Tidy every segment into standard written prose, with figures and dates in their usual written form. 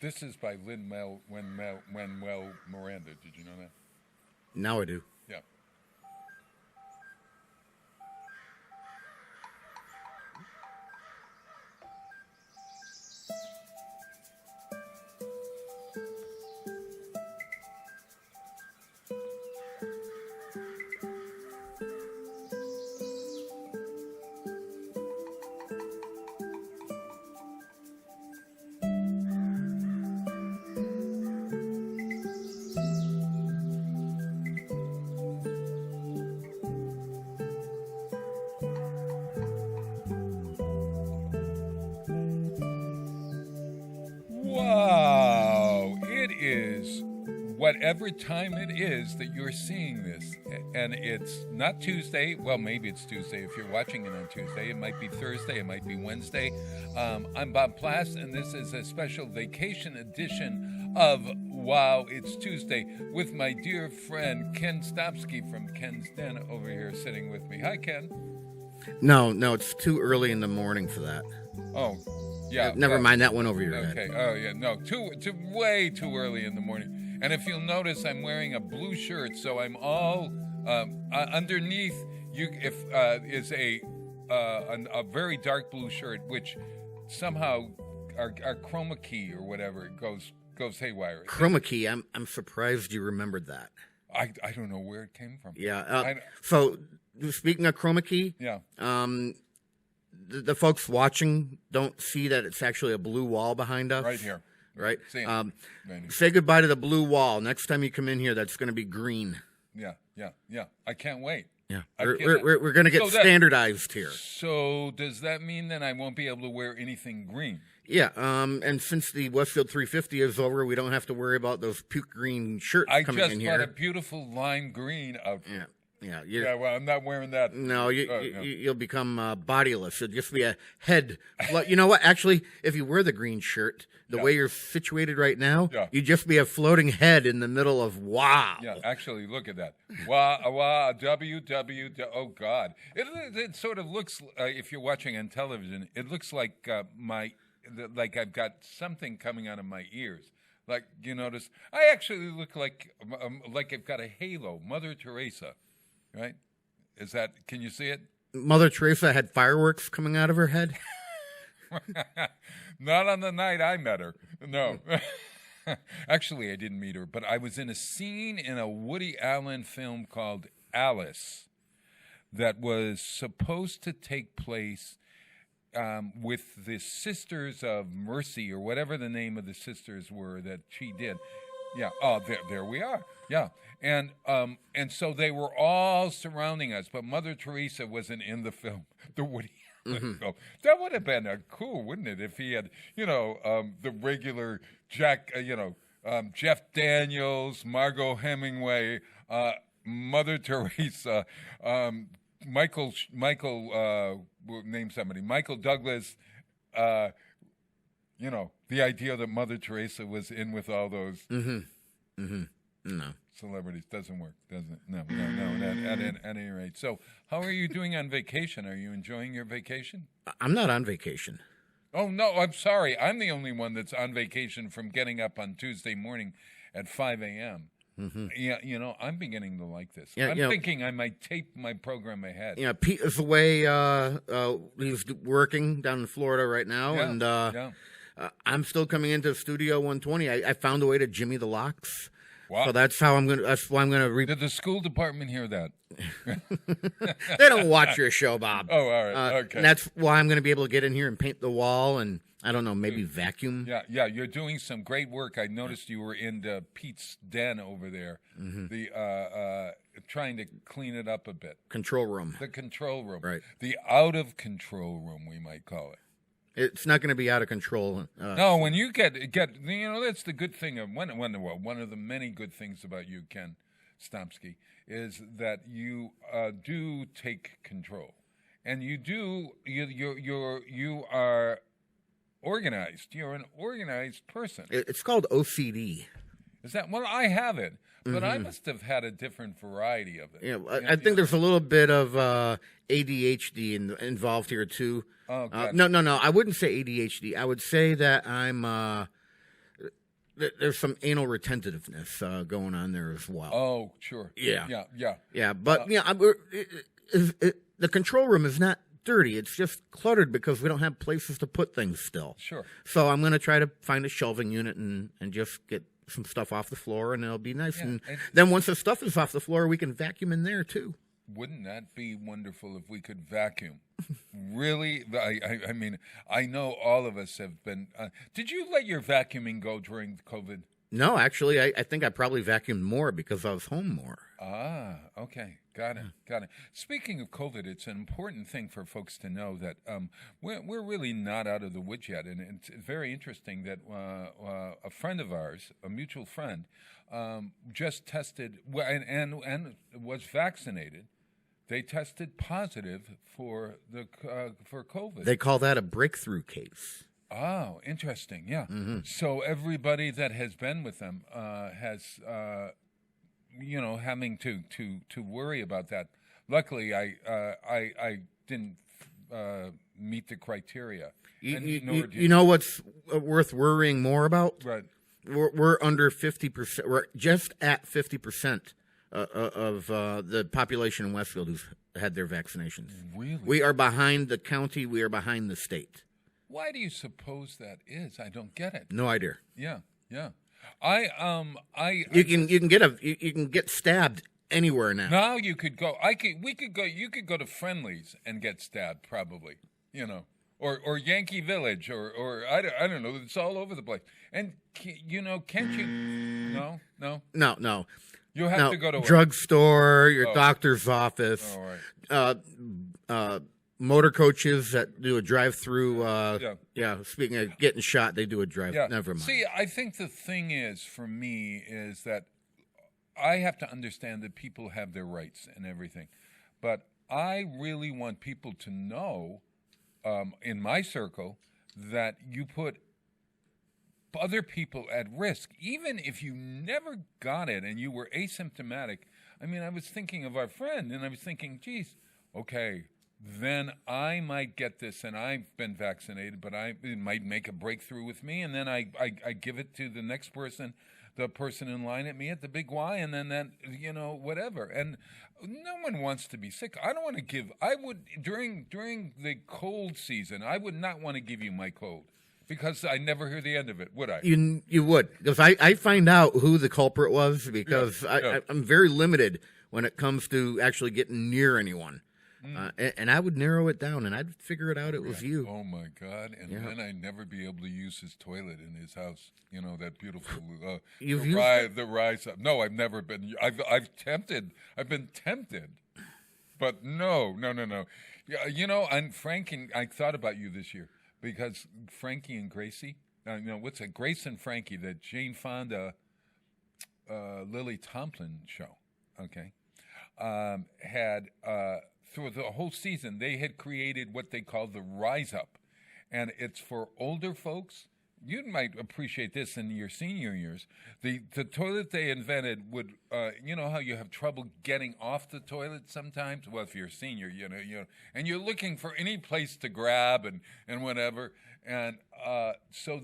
This is by Lin-Manuel Miranda. Did you know that? Now I do. Yeah. Wow, it is whatever time it is that you're seeing this. And it's not Tuesday. Well, maybe it's Tuesday if you're watching it on Tuesday. It might be Thursday. It might be Wednesday. I'm Bob Plass, and this is a special vacation edition of Wow, It's Tuesday with my dear friend Ken Stopsky from Ken's Den over here sitting with me. Hi, Ken. No, it's too early in the morning for that. Oh, yeah. Never mind that one over your head. Okay. Oh, yeah. No, way too early in the morning. And if you'll notice, I'm wearing a blue shirt, so I'm all underneath. Is a very dark blue shirt, which somehow our chroma key or whatever goes haywire. Chroma key. I'm surprised you remembered that. I don't know where it came from. Yeah. So speaking of chroma key, yeah. The folks watching don't see that it's actually a blue wall behind us. Right here. Right. Right. Say goodbye to the blue wall. Next time you come in here, that's going to be green. Yeah. I can't wait. Yeah. We're going to get standardized here. So does that mean that I won't be able to wear anything green? Yeah. And since the Westfield 350 is over, we don't have to worry about those puke green shirts coming in here. I just bought a beautiful lime green outfit. Yeah. Well, I'm not wearing that. No, you'll become bodiless. You'll just be a head. You know what? Actually, if you wear the green shirt, the way you're situated right now, you'd just be a floating head in the middle of wow. Yeah, actually, look at that. Wow, oh, God. It sort of looks, if you're watching on television, it looks like like I've got something coming out of my ears. Like, you notice, I actually look like I've got a halo, Mother Teresa. Right? Can you see it? Mother Teresa had fireworks coming out of her head? Not on the night I met her. No. Actually, I didn't meet her, but I was in a scene in a Woody Allen film called Alice that was supposed to take place with the Sisters of Mercy, or whatever the name of the sisters were that she did. Yeah. Oh, there we are. Yeah. And so they were all surrounding us, but Mother Teresa wasn't in the film, the Woody Allen film. That would have been cool, wouldn't it, if he had, the regular Jeff Daniels, Margot Hemingway, Mother Teresa, Michael, name somebody, Michael Douglas. The idea that Mother Teresa was in with all those. No. Celebrities doesn't work, doesn't it? No. At any rate. So, how are you doing on vacation? Are you enjoying your vacation? I'm not on vacation. Oh, no, I'm sorry. I'm the only one that's on vacation from getting up on Tuesday morning at 5 a.m. Yeah, I'm beginning to like this. I'm thinking I might tape my program ahead. Yeah, Pete is away. He's working down in Florida right now, and I'm still coming into Studio 120. I found a way to jimmy the locks. Wow. So that's why I'm gonna. Did the school department hear that? They don't watch your show, Bob. Oh, all right. Okay. And that's why I'm gonna be able to get in here and paint the wall and I don't know, maybe vacuum. Yeah. You're doing some great work. I noticed you were in Pete's den over there. The trying to clean it up a bit. Control room. The control room. Right. The out of control room, we might call it. It's not going to be out of control. No, when you get that's the good thing of one of the many good things about you, Ken Stopsky, is that you do take control, and you are organized. You're an organized person. It's called OCD. Is that? Well, I have it, but I must have had a different variety of it. Yeah, I think there's a little bit of ADHD involved here too. Oh, no. I wouldn't say ADHD. I would say that I'm there's some anal retentiveness going on there as well. Oh, sure. Yeah. Yeah. But the control room is not dirty. It's just cluttered because we don't have places to put things still. Sure. So I'm going to try to find a shelving unit and just get some stuff off the floor, and it'll be nice. Yeah, and then once the stuff is off the floor, we can vacuum in there too. Wouldn't that be wonderful if we could vacuum? Really? I mean, I know all of us have been. Did you let your vacuuming go during COVID? No, actually, I think I probably vacuumed more because I was home more. Ah, okay. Got it. Speaking of COVID, it's an important thing for folks to know that we're really not out of the woods yet. And it's very interesting that a friend of ours, a mutual friend, just tested and was vaccinated. They tested positive for COVID. They call that a breakthrough case. Oh, interesting. Yeah. Mm-hmm. So everybody that has been with them has, having to worry about that. Luckily, I didn't meet the criteria. You know what's worth worrying more about? Right. We're under 50%. We're just at 50% of the population in Westfield who's had their vaccinations. Really? We are behind the county. We are behind the state. Why do you suppose that is? I don't get it. No idea. Yeah. You can get stabbed anywhere now. Now you could go. You could go to Friendly's and get stabbed, probably. Or Yankee Village, or I don't know. It's all over the place. And can't you? No. You have to go to a drugstore, your doctor's office. All right. Motor coaches that do a drive-through. Speaking of getting shot, they do a drive. Yeah. Never mind. See, I think the thing is, for me, is that I have to understand that people have their rights and everything, but I really want people to know, in my circle, that you put other people at risk, even if you never got it and you were asymptomatic. I mean, I was thinking of our friend, and I was thinking, geez, okay, then I might get this, and I've been vaccinated, but it might make a breakthrough with me, and then I give it to the next person, the person in line at me at the Big Y, and then that, whatever. And no one wants to be sick. I don't want to give. I would during the cold season, I would not want to give you my cold because I never hear the end of it. Would I? You would, because I find out who the culprit was because I'm very limited when it comes to actually getting near anyone. And I would narrow it down, and I'd figure it out. It was you. Oh my God! And then I'd never be able to use his toilet in his house. That beautiful. The rise up. No, I've never been. I've tempted. I've been tempted, but no. Yeah, and Frankie. I thought about you this year because Frankie and Gracie. What's it? Grace and Frankie, the Jane Fonda, Lily Tomlin show. Okay, had. Through the whole season, they had created what they call the Rise Up. And it's for older folks. You might appreciate this in your senior years. The toilet they invented would, how you have trouble getting off the toilet sometimes? Well, if you're a senior, and you're looking for any place to grab and whatever. And so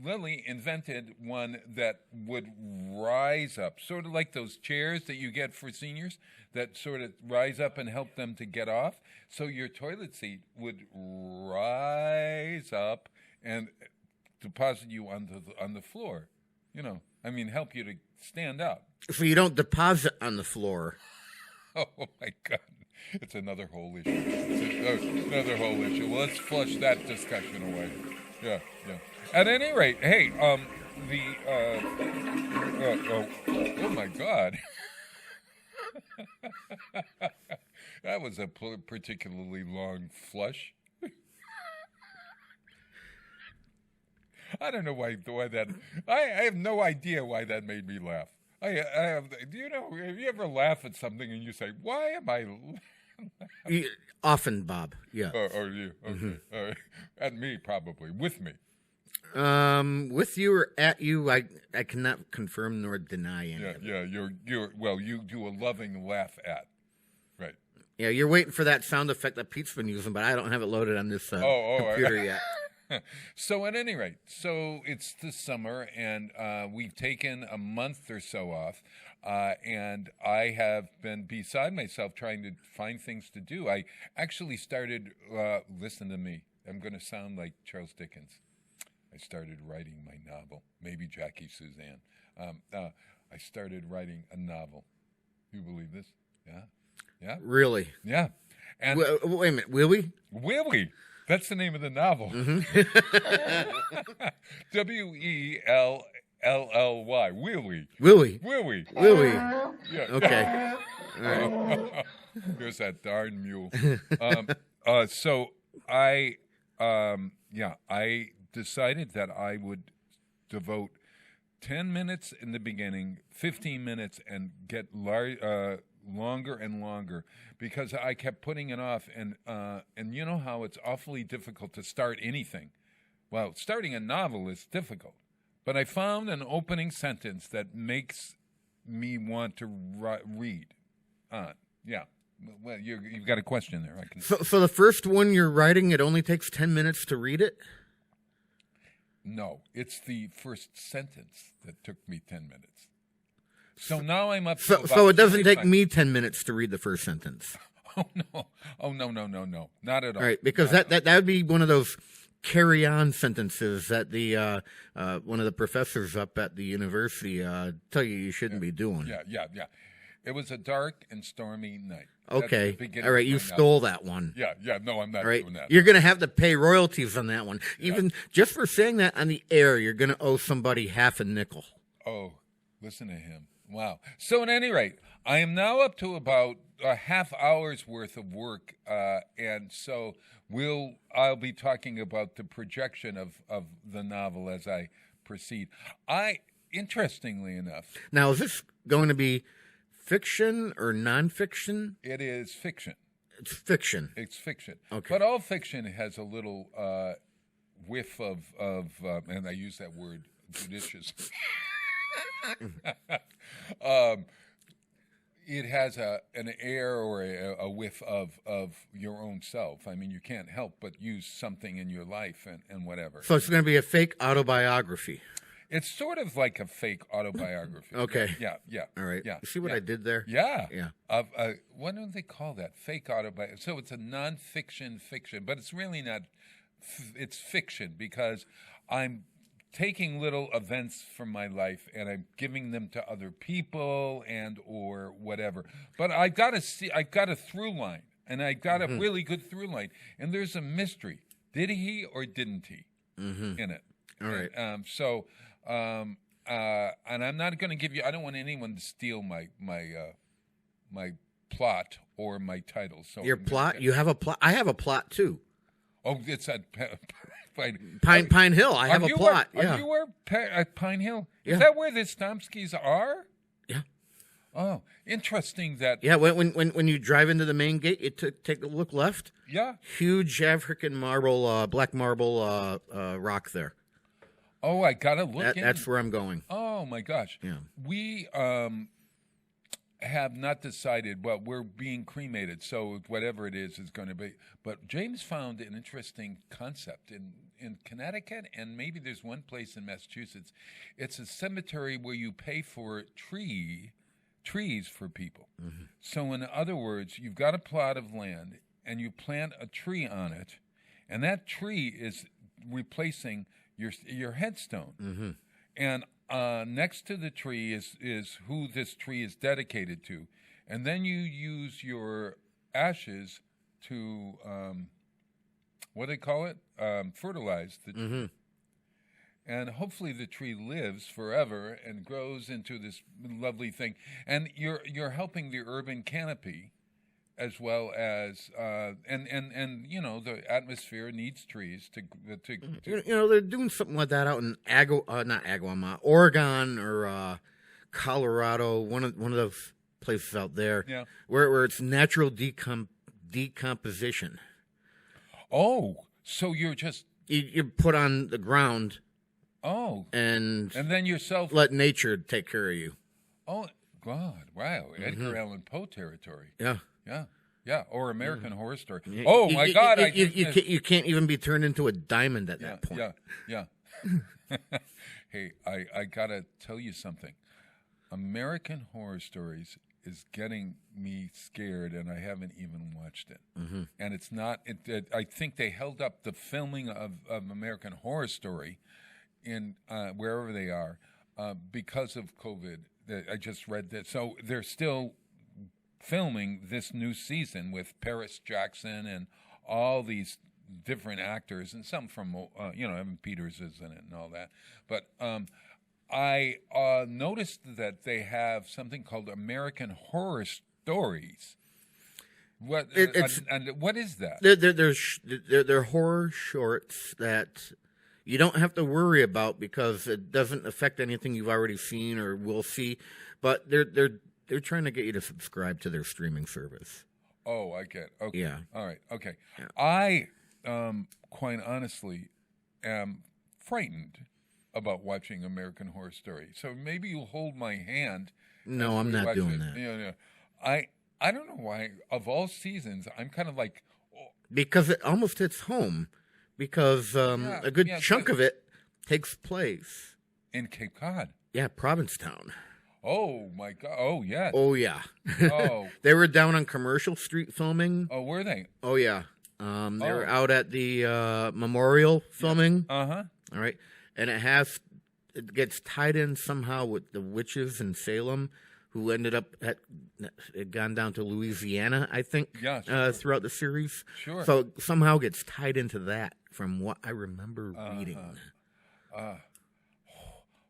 Lily invented one that would rise up, sort of like those chairs that you get for seniors that sort of rise up and help them to get off. So your toilet seat would rise up and deposit you on the floor. Help you to stand up. So you don't deposit on the floor. Oh my God. It's another whole issue. Another whole issue. Well, let's flush that discussion away. Yeah. At any rate, hey, oh my God. That was a particularly long flush. I don't know why that. I have no idea why that made me laugh. I have. Do you know? Have you ever laugh at something and you say, "Why am I?" Often, Bob. Yeah. Or you? Okay. Mm-hmm. At me, probably with me. With you or at you, I cannot confirm nor deny any. Yeah. You do a loving laugh at. Right. Yeah, you're waiting for that sound effect that Pete's been using, but I don't have it loaded on this computer yet. So at any rate, so it's the summer, and we've taken a month or so off, and I have been beside myself trying to find things to do. I actually started, listen to me, I'm going to sound like Charles Dickens. I started writing my novel, maybe Jackie Suzanne. I started writing a novel. You believe this? Yeah? Yeah? Really? Yeah. And wait a minute, Willie? Willie. That's the name of the novel. Willy. Willie. Willie. Willie. Willie. Yeah. Okay. All right. There's that darn mule. So I decided that I would devote 10 minutes in the beginning, 15 minutes, and get longer and longer, because I kept putting it off, and you know how it's awfully difficult to start anything. Well, starting a novel is difficult, but I found an opening sentence that makes me want to read on. Yeah. Well, you've got a question there. I can. So the first one you're writing, it only takes 10 minutes to read it? No, it's the first sentence that took me 10 minutes. So now I'm up to So it doesn't take me 10 minutes to read the first sentence. Oh, no. Oh, no. Not at all. All right, because that would be one of those carry-on sentences that the one of the professors up at the university tell you shouldn't be doing. Yeah. It was a dark and stormy night. Okay. All right, you stole that one. Yeah. No, I'm not doing that. You're going to have to pay royalties on that one. Even just for saying that on the air, you're going to owe somebody half a nickel. Oh, listen to him. Wow. So at any rate, I am now up to about a half hour's worth of work, and so I'll be talking about the projection of the novel as I proceed. Interestingly enough... Now, is this going to be fiction or nonfiction? It is fiction. It's fiction. It's fiction. Okay. But all fiction has a little whiff of and I use that word judiciously. It has an air or a whiff of your own self. I mean, you can't help but use something in your life and whatever. So it's going to be a fake autobiography. It's sort of like a fake autobiography. Okay. Yeah. All right. Yeah. You see what I did there? Yeah. Yeah. What do they call that? Fake autobiography. So it's a nonfiction fiction, but it's really not. It's fiction because I'm taking little events from my life and I'm giving them to other people and or whatever. But I've got a through line, and I got a really good through line, and there's a mystery. Did he or didn't he in it? All right. And I'm not going to give you. I don't want anyone to steal my plot or my title. So your plot? You have a plot? I have a plot too. Oh, it's at Pine Hill. I have a plot. Are you at Pine Hill? Yeah. Is that where the Stomskys are? Yeah. Oh, interesting that. Yeah, when you drive into the main gate, you take a look left. Yeah. Huge African marble, black marble rock there. Oh, I gotta look. That's where I'm going. Oh my gosh. Yeah. We have not decided. Well, we're being cremated, so whatever it is going to be. But James found an interesting concept in Connecticut, and maybe there's one place in Massachusetts. It's a cemetery where you pay for trees for people. Mm-hmm. So in other words, you've got a plot of land, and you plant a tree on it, and that tree is replacing your headstone. Mm-hmm. And next to the tree is who this tree is dedicated to. And then you use your ashes to, what do they call it? Fertilize the tree. Mm-hmm. And hopefully the tree lives forever and grows into this lovely thing. And you're helping the urban canopy as well as and you know, the atmosphere needs trees to you know, they're doing something like that out in Oregon or Colorado, one of those places out there, where it's natural decomposition. Oh, so you're just you put on the ground. Oh, and then yourself let nature take care of you. Oh God! Wow, Edgar Allan Poe territory. Yeah. Yeah. Yeah, or American Horror Story. Oh my God! You can't even be turned into a diamond at that point. Yeah. Hey, I gotta tell you something. American Horror Stories is getting me scared, and I haven't even watched it. Mm-hmm. And it's not. I think they held up the filming of American Horror Story in wherever they are because of COVID. I just read that, so they're still filming this new season with Paris Jackson and all these different actors, and some from Evan Peters is in it and all that. But I noticed that they have something called American Horror Stories. What and what is that? They're horror shorts that you don't have to worry about because it doesn't affect anything you've already seen or will see. But they're trying to get you to subscribe to their streaming service. Oh, I get. Okay. Yeah. All right. Okay. Yeah. I quite honestly am frightened about watching American Horror Story. So maybe you'll hold my hand. No, I'm not doing that. Yeah. I don't know why. Of all seasons, I'm kind of like because it almost hits home. Because a good chunk of it takes place in Cape Cod. Yeah, Provincetown. Oh my God! Oh yeah. Oh yeah. Oh. They were down on Commercial Street filming. Oh, were they? Oh yeah. They were out at the Memorial filming. Yeah. Uh-huh. All right, and it gets tied in somehow with the witches in Salem, who ended up had gone down to Louisiana, I think. Yeah. Sure. Throughout the series. Sure. So somehow gets tied into that from what I remember reading.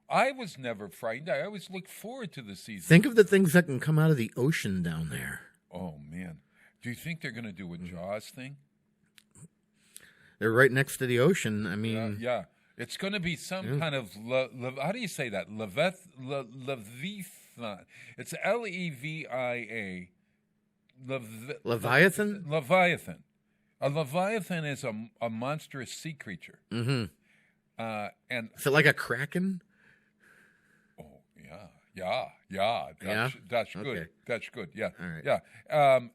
I was never frightened. I always looked forward to the season. Think of the things that can come out of the ocean down there. Oh, man. Do you think they're going to do a Jaws thing? They're right next to the ocean. I mean... Yeah. It's going to be some kind of... how do you say that? Leviathan. It's Levia. Leviathan? Leviathan. A Leviathan is a monstrous sea creature. Mm-hmm. And is it like a kraken? Yeah. That's good. Okay. That's good. Yeah. All right. Yeah.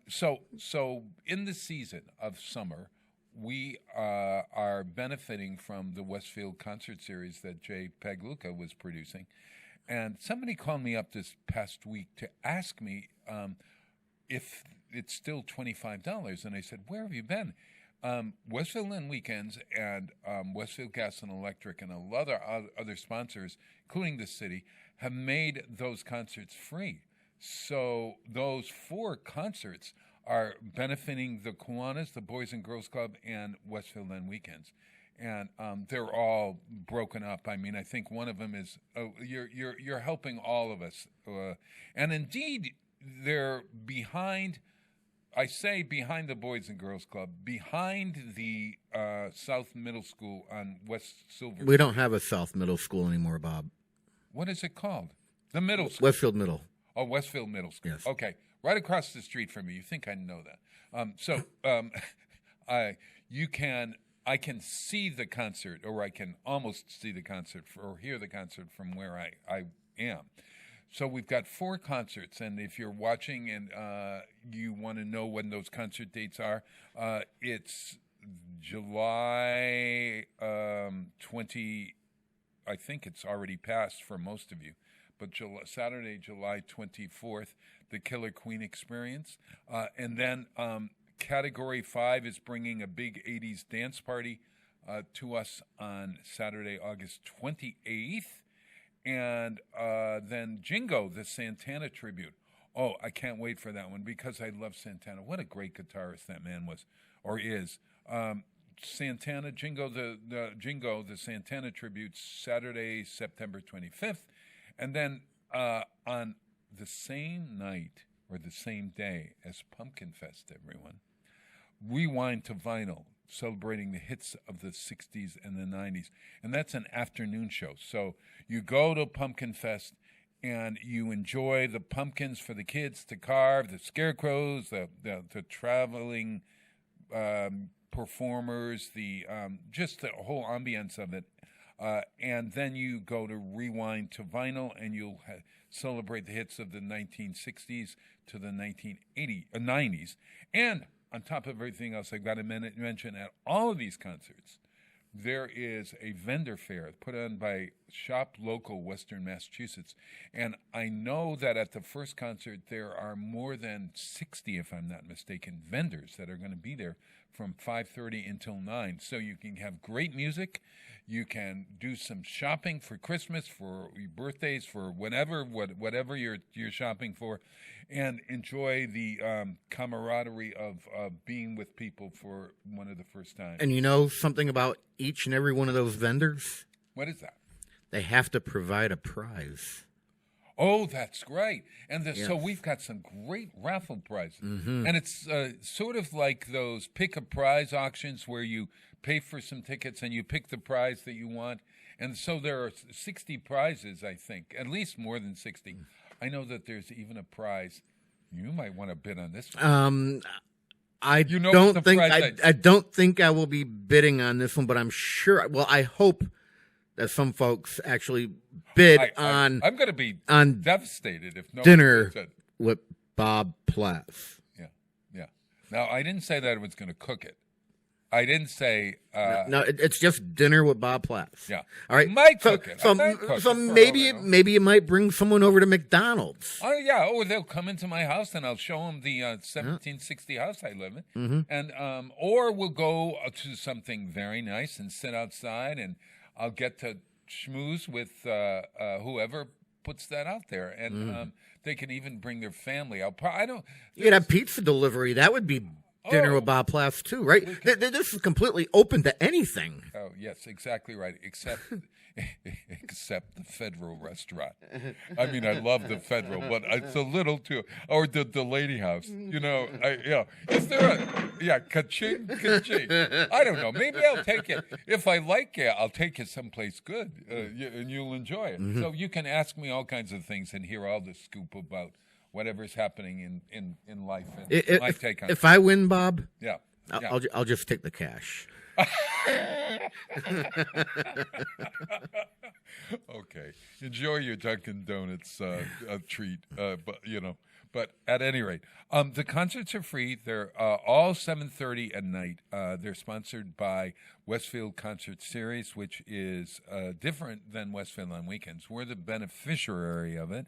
So in the season of summer, we are benefiting from the Westfield concert series that Jay Pagluca was producing, and somebody called me up this past week to ask me if it's still $25, and I said, "Where have you been?" Westfield Lynn Weekends and Westfield Gas and Electric and a lot of other sponsors, including the city, have made those concerts free. So those 4 concerts are benefiting the Kiwanis, the Boys and Girls Club, and Westfield Lynn Weekends. And they're all broken up. I mean, I think one of them is you're helping all of us. And indeed, they're behind... I say behind the Boys and Girls Club, behind the South Middle School on West Silver. We don't have a South Middle School anymore, Bob. What is it called? The middle school. Westfield Middle. Oh, Westfield Middle School. Yes. Okay, right across the street from me. You think I know that? I can see the concert, or I can almost see the concert, or hear the concert from where I am. So we've got 4 concerts, and if you're watching and you want to know when those concert dates are, it's July 20. I think it's already passed for most of you, but Saturday, July 24th, the Killer Queen Experience, and then Category 5 is bringing a big 80s dance party to us on Saturday, August 28th. And then Jingo, the Santana tribute. Oh, I can't wait for that one because I love Santana. What a great guitarist that man was, or is. Santana, Jingo, the Santana tribute, Saturday, September 25th. And then on the same night or the same day as Pumpkin Fest, everyone, Rewind to Vinyl, celebrating the hits of the 60s and the 90s. And that's an afternoon show. So you go to Pumpkin Fest and you enjoy the pumpkins for the kids to carve, the scarecrows, the traveling performers, just the whole ambience of it. And then you go to Rewind to Vinyl and you'll celebrate the hits of the 1960s to the 90s. And on top of everything else, I've got to mention at all of these concerts, there is a vendor fair put on by Shop Local Western Massachusetts. And I know that at the first concert, there are more than 60, if I'm not mistaken, vendors that are going to be there from 5:30 until 9. So you can have great music. You can do some shopping for Christmas, for your birthdays, for whatever you're shopping for, and enjoy the camaraderie of being with people for one of the first times. And you know something about each and every one of those vendors? What is that? They have to provide a prize. Oh, that's great. And so we've got some great raffle prizes. Mm-hmm. And it's sort of like those pick-a-prize auctions where you pay for some tickets and you pick the prize that you want. And so there are 60 prizes, I think, at least more than 60. I know that there's even a prize. You might want to bid on this one. I don't think I will be bidding on this one, but I'm sure. Well, I hope that some folks actually bid on. I'm going to be devastated if no dinner with Bob Platts. Yeah. Now I didn't say that I was going to cook it. I didn't say. No, it's just dinner with Bob Platts. Yeah. All right. Might cook it. So maybe you might bring someone over to McDonald's. Oh yeah. Oh, they'll come into my house and I'll show them the 1760 house I live in, and or we'll go to something very nice and sit outside, and I'll get to schmooze with whoever puts that out there, and they can even bring their family. You could have pizza delivery. That would be. Dinner with Bob Platts, too, right? This is completely open to anything. Oh, yes, exactly right, except the Federal Restaurant. I mean, I love the Federal, but it's a little too... Or the Lady House, you know. Is there ka-ching, ka-ching. I don't know. Maybe I'll take it. If I like it, I'll take it someplace good, and you'll enjoy it. Mm-hmm. So you can ask me all kinds of things and hear all the scoop about whatever's happening in life. And my take on if I win, Bob, I'll just take the cash. Okay, enjoy your Dunkin' Donuts treat, But at any rate, the concerts are free. They're all 7:30 at night. They're sponsored by Westfield Concert Series, which is different than Westfield on Weekends. We're the beneficiary of it.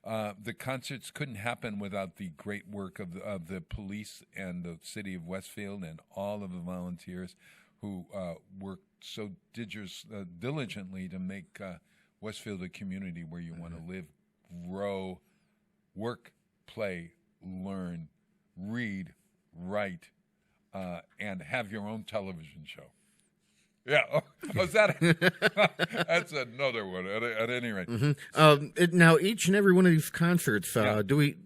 The concerts couldn't happen without the great work of the police and the city of Westfield and all of the volunteers who worked so diligently to make Westfield a community where you want to live, grow, work, play, learn, read, write, and have your own television show. Yeah, was that? That's another one. At any rate, now each and every one of these concerts, do we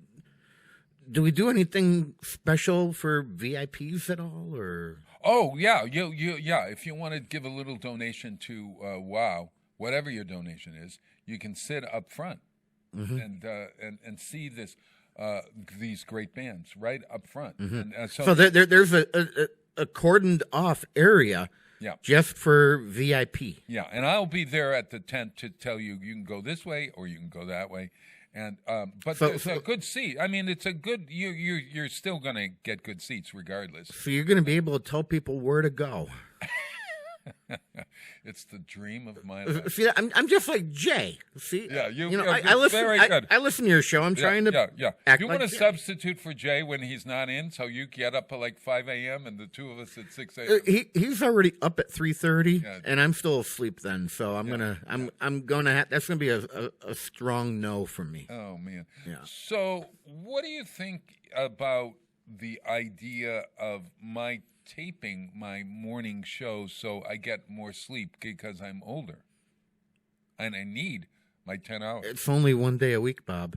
do anything special for VIPs at all, or? Oh yeah, yeah. If you want to give a little donation to WOW, whatever your donation is, you can sit up front and see this. These great bands right up front. Mm-hmm. And, so there's a cordoned off area just for VIP. Yeah, and I'll be there at the tent to tell you can go this way or you can go that way. And but it's a good seat. I mean, it's a good. You're still going to get good seats regardless. So you're going to be able to tell people where to go. It's the dream of my life. See, I'm just like Jay. See, I listen. Very good. I listen to your show. I'm trying to. Act you want to substitute for Jay when he's not in, so you get up at like 5 a.m. and the two of us at 6 a.m. He's already up at 3:30, and I'm still asleep then. So I'm gonna. That's gonna be a strong no from me. Oh man. Yeah. So what do you think about the idea of my taping my morning show so I get more sleep because I'm older and I need my 10 hours? It's only one day a week, Bob.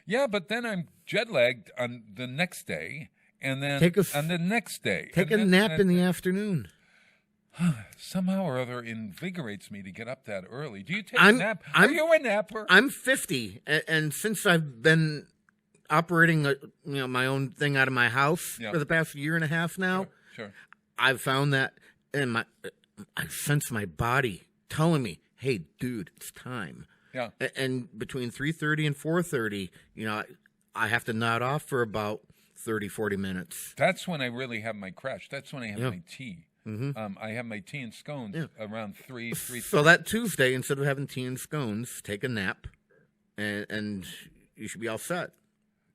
Yeah, but then I'm jet lagged on the next day, and then on the next day. Take a nap in the afternoon. Somehow or other invigorates me to get up that early. Do you take a nap? Are you a napper? I'm 50, and since I've been operating my own thing out of my house for the past year and a half now, Sure. I've found that I sense my body telling me, hey, dude, it's time. Yeah. And between 3:30 and 4:30, I have to nod off for about 30, 40 minutes. That's when I really have my crash. That's when I have my tea. Mm-hmm. I have my tea and scones around 3. So that Tuesday, instead of having tea and scones, take a nap, and you should be all set.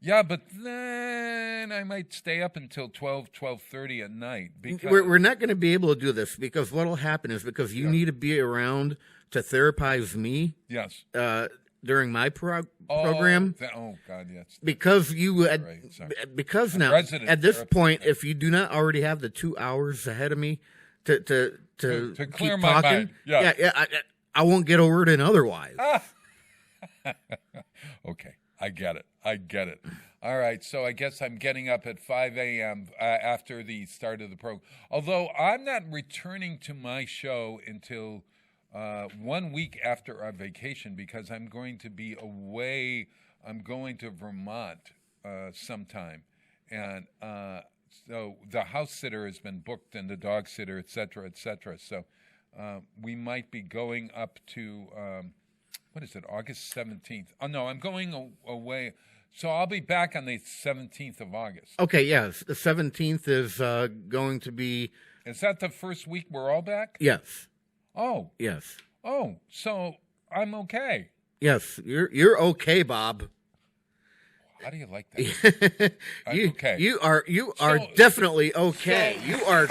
Yeah, but then I might stay up until 12:30 at night. Because we're not going to be able to do this because what will happen is because you need to be around to therapize me. Yes. During my program. Oh God, yes. Because because now at this point, if you do not already have the 2 hours ahead of me to clear keep my talking, mind. Yeah. I won't get a word in otherwise. Okay, I get it. All right, so I guess I'm getting up at 5 a.m. After the start of the program. Although I'm not returning to my show until 1 week after our vacation because I'm going to be away. I'm going to Vermont sometime. And so the house sitter has been booked and the dog sitter, et cetera, et cetera. So we might be going up to, August 17th. Oh, no, I'm going away. So I'll be back on the 17th of August. Okay, yes. The 17th is going to be... Is that the first week we're all back? Yes. Oh. Yes. Oh, so I'm okay. Yes, you're okay, Bob. How do you like that? Okay. You are definitely okay. You are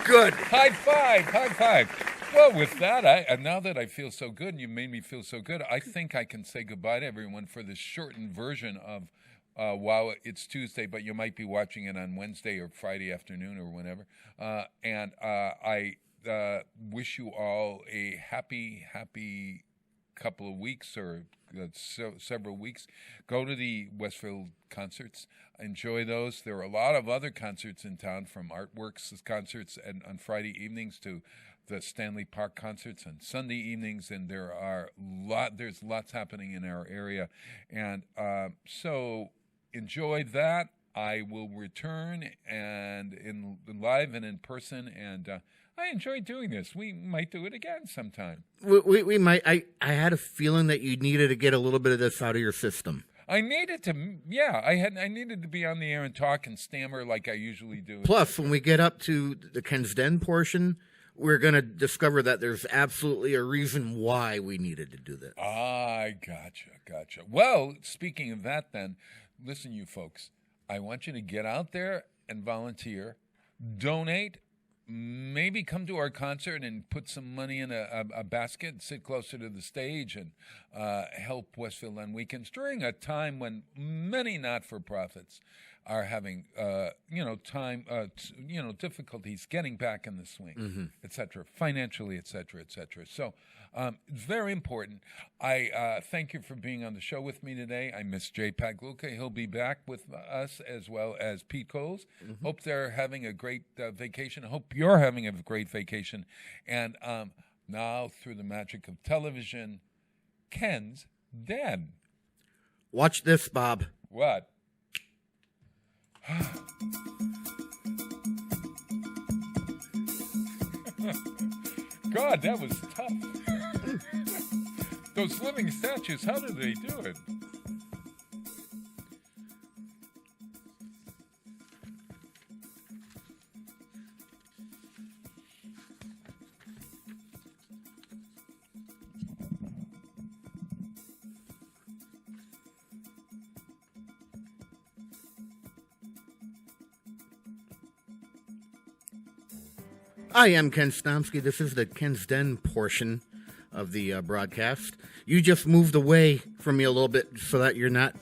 good. High five. Well, with that, now that I feel so good and you made me feel so good, I think I can say goodbye to everyone for this shortened version of Wow, it's Tuesday, but you might be watching it on Wednesday or Friday afternoon or whenever. And I wish you all a happy couple of weeks or several weeks. Go to the Westfield concerts. Enjoy those. There are a lot of other concerts in town, from Artworks concerts and on Friday evenings to the Stanley Park concerts on Sunday evenings, and there's lots happening in our area. And so enjoy that. I will return and in live and in person, and I enjoy doing this. We might do it again sometime. We might. I had a feeling that you needed to get a little bit of this out of your system. I needed to, I needed to be on the air and talk and stammer like I usually do. Plus, when we get up to the Ken's Den portion, we're going to discover that there's absolutely a reason why we needed to do this. I gotcha. Well, speaking of that then, listen, you folks, I want you to get out there and volunteer, donate, maybe come to our concert and put some money in a basket, sit closer to the stage, and help Westfield on weekends during a time when many not-for-profits are having, difficulties getting back in the swing, et cetera, financially, et cetera, et cetera. So very important. I thank you for being on the show with me today. I miss Jay Pagluka. He'll be back with us, as well as Pete Coles. Hope they're having a great vacation. Hope you're having a great vacation. And now, through the magic of television, Ken's Den. Watch this, Bob. What? God, that was tough. Those living statues, how did they do it? I am Ken Stomsky. This is the Ken's Den portion of the broadcast. You just moved away from me a little bit so that you're not...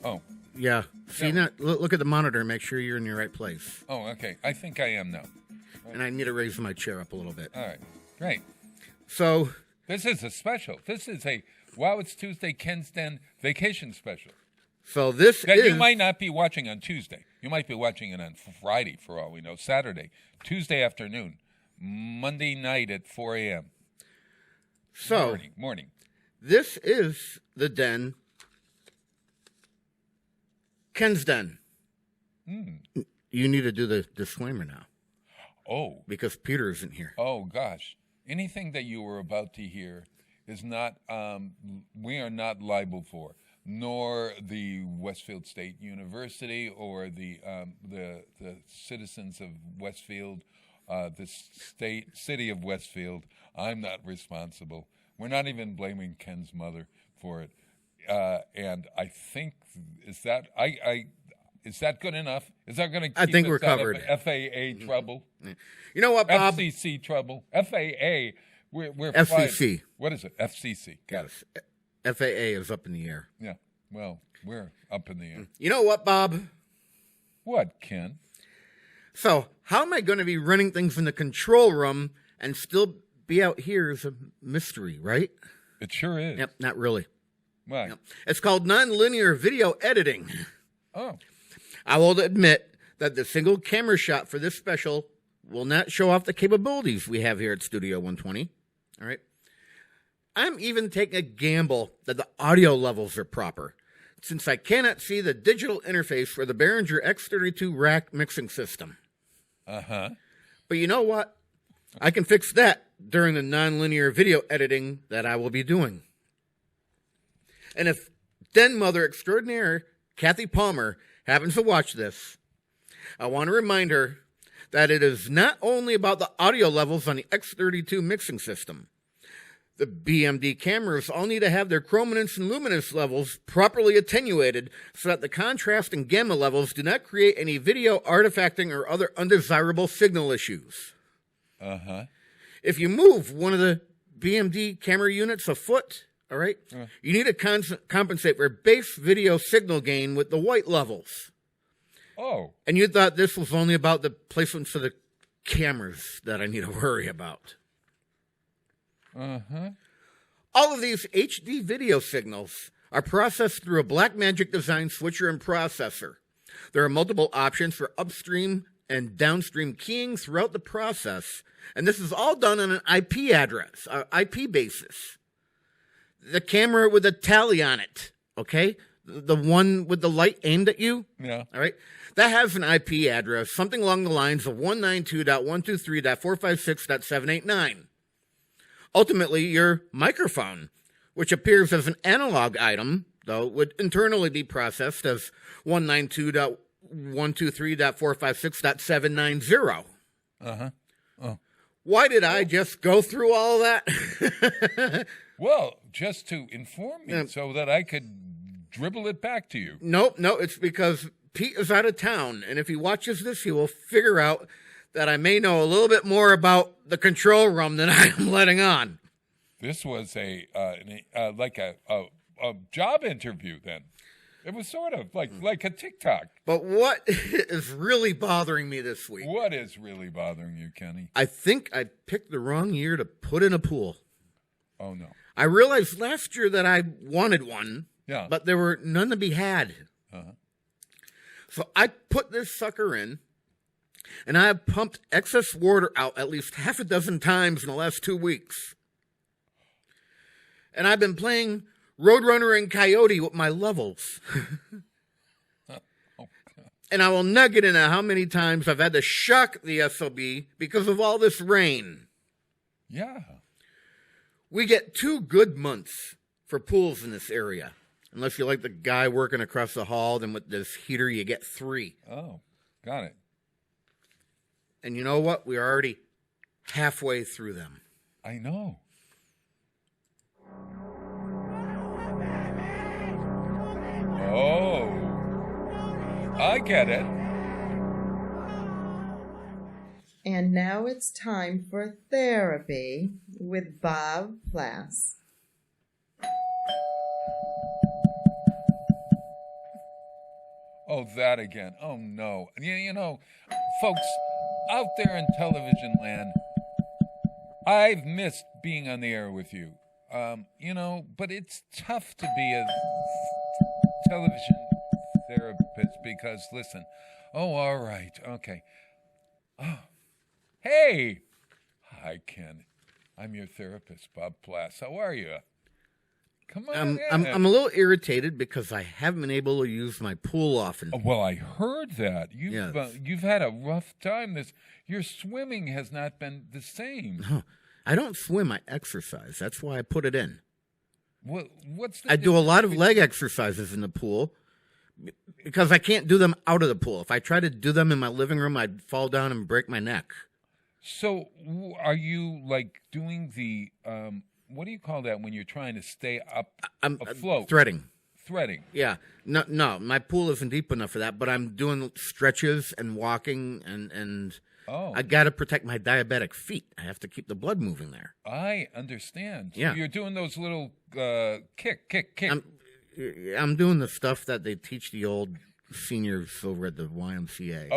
Oh. Yeah. See, look at the monitor and make sure you're in your right place. Oh, okay. I think I am now. Right. And I need to raise my chair up a little bit. All right. Great. So... This is a special. This is a Wow, It's Tuesday Ken's Den vacation special. So this that you might not be watching on Tuesday. You might be watching it on Friday, for all we know. Saturday. Tuesday afternoon. Monday night at 4 a.m. So, morning. This is the Den. Ken's Den. You need to do the disclaimer now. Oh. Because Peter isn't here. Oh, gosh. Anything that you were about to hear is not, we are not liable for, nor the Westfield State University or the citizens of Westfield, the city of Westfield. I'm not responsible. We're not even blaming Ken's mother for it. And I think, is that good enough? Is that going to keep I think us we're out covered. of FAA trouble? You know what, Bob? FCC trouble. FAA, we're FCC. What is it? FCC. Got it. FAA is up in the air. Yeah. Well, we're up in the air. You know what, Bob? What, Ken? So, how am I going to be running things in the control room and still be out here is a mystery, right? It sure is. Yep, not really. Why? Yep. It's called nonlinear video editing. Oh. I will admit that the single camera shot for this special will not show off the capabilities we have here at Studio 120. All right. I'm even taking a gamble that the audio levels are proper, since I cannot see the digital interface for the Behringer X32 rack mixing system. Uh-huh. But you know what? I can fix that during the nonlinear video editing that I will be doing. And if Den Mother Extraordinaire Kathy Palmer happens to watch this, I want to remind her that it is not only about the audio levels on the X32 mixing system. The BMD cameras all need to have their chrominance and luminance levels properly attenuated so that the contrast and gamma levels do not create any video artifacting or other undesirable signal issues. Uh-huh. If you move one of the BMD camera units a foot, all right, you need to compensate for base video signal gain with the white levels. Oh. And you thought this was only about the placements of the cameras that I need to worry about. Uh-huh. All of these HD video signals are processed through a Blackmagic design switcher and processor. There are multiple options for upstream and downstream keying throughout the process, and this is all done on an IP address, IP basis. The camera with a tally on it, okay? The one with the light aimed at you? Yeah. All right? That has an IP address, something along the lines of 192.123.456.789. Ultimately, your microphone, which appears as an analog item, though, would internally be processed as 192.123.456.790. Uh-huh. Oh. Why did I just go through all of that? Well, just to inform me so that I could dribble it back to you. No, it's because Pete is out of town, and if he watches this, he will figure out that I may know a little bit more about the control room than I am letting on. This was a job interview then. It was sort of like a TikTok. But what is really bothering me this week? What is really bothering you, Kenny? I think I picked the wrong year to put in a pool. Oh, no. I realized last year that I wanted one, but there were none to be had. Uh-huh. So I put this sucker in, and I have pumped excess water out at least half a dozen times in the last 2 weeks. And I've been playing Roadrunner and Coyote with my levels. And I will not get into how many times I've had to shock the SOB because of all this rain. Yeah. We get 2 good months for pools in this area. Unless you're like the guy working across the hall, then with this heater you get 3. Oh, got it. And you know what? We are already halfway through them. I know. Oh, I get it. And now it's time for therapy with Bob Plass. Oh, that again. Oh, no. You know, folks, out there in television land, I've missed being on the air with you. But it's tough to be a television therapist because, listen, all right, okay. Oh, hey. Hi, Ken. I'm your therapist, Bob Plass. How are you? Come on I'm a little irritated because I haven't been able to use my pool often. Well, I heard that. You've had a rough time. Your swimming has not been the same. No, I don't swim. I exercise. That's why I put it in. What's the I do a lot of leg exercises in the pool because I can't do them out of the pool. If I try to do them in my living room, I'd fall down and break my neck. So are you like doing the, what do you call that when you're trying to stay up afloat? Threading. Yeah. No, my pool isn't deep enough for that, but I'm doing stretches and walking and I got to protect my diabetic feet. I have to keep the blood moving there. I understand. So yeah. You're doing those little kick. I'm doing the stuff that they teach the old seniors over at the YMCA.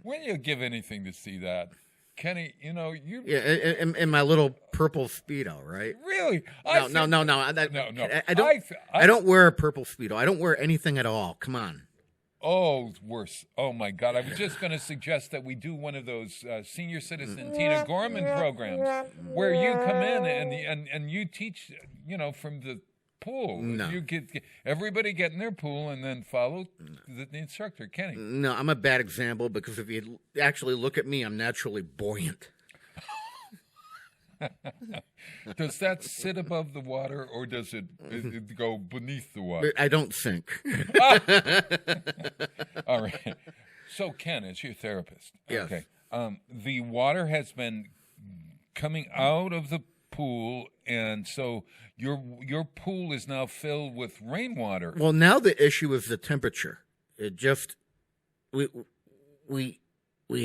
When you give anything to see that, Kenny, you. Yeah, in my little purple Speedo, right? Really? No. I don't wear a purple Speedo. I don't wear anything at all. Come on. Oh, worse. Oh, my God. I was just going to suggest that we do one of those senior citizen Tina Gorman programs where you come in and you teach, from the pool. No. You get everybody get in their pool and then follow the instructor, Kenny. No, I'm a bad example because if you actually look at me, I'm naturally buoyant. Does that sit above the water or does it go beneath the water? I don't sink. All right. So, Ken, as your therapist, yes. Okay, the water has been coming out of the pool, and so your pool is now filled with rainwater. Well, now the issue is the temperature. It just we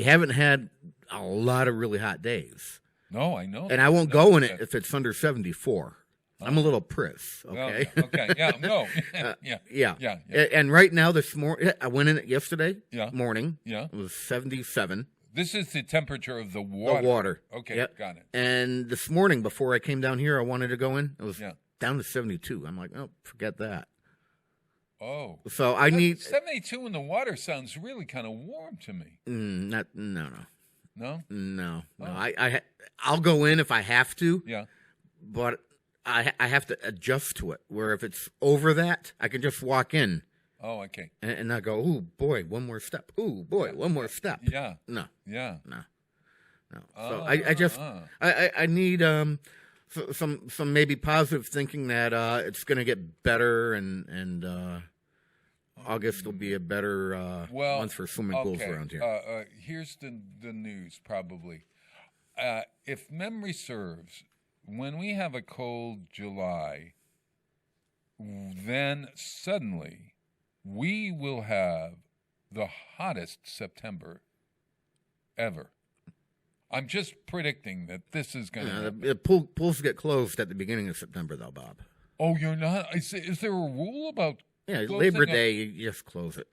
haven't had a lot of really hot days. No, I know. And I won't go in it if it's under 74. I'm a little priss, okay? Well, okay, yeah, no. Yeah. And right now, this morning, I went in it yesterday morning. Yeah. It was 77. This is the temperature of the water. The water. Okay, yep. Got it. And this morning, before I came down here, I wanted to go in. It was down to 72. I'm like, oh, forget that. Oh. So I need... 72 in the water sounds really kind of warm to me. No. No? Oh. I'll go in if I have to. Yeah. But I have to adjust to it. Where if it's over that, I can just walk in. Oh, okay. And I go, ooh, boy, one more step. Ooh, boy, one more step. Yeah. No. Yeah. No. So I need some maybe positive thinking that it's going to get better and August will be a better month for swimming pools around here. Here's the news, probably. If memory serves, when we have a cold July, then suddenly we will have the hottest September ever. I'm just predicting that this is going to happen. The pools get closed at the beginning of September, though, Bob. Oh, you're not? Is there a rule about? Yeah, Labor Day, you just close it.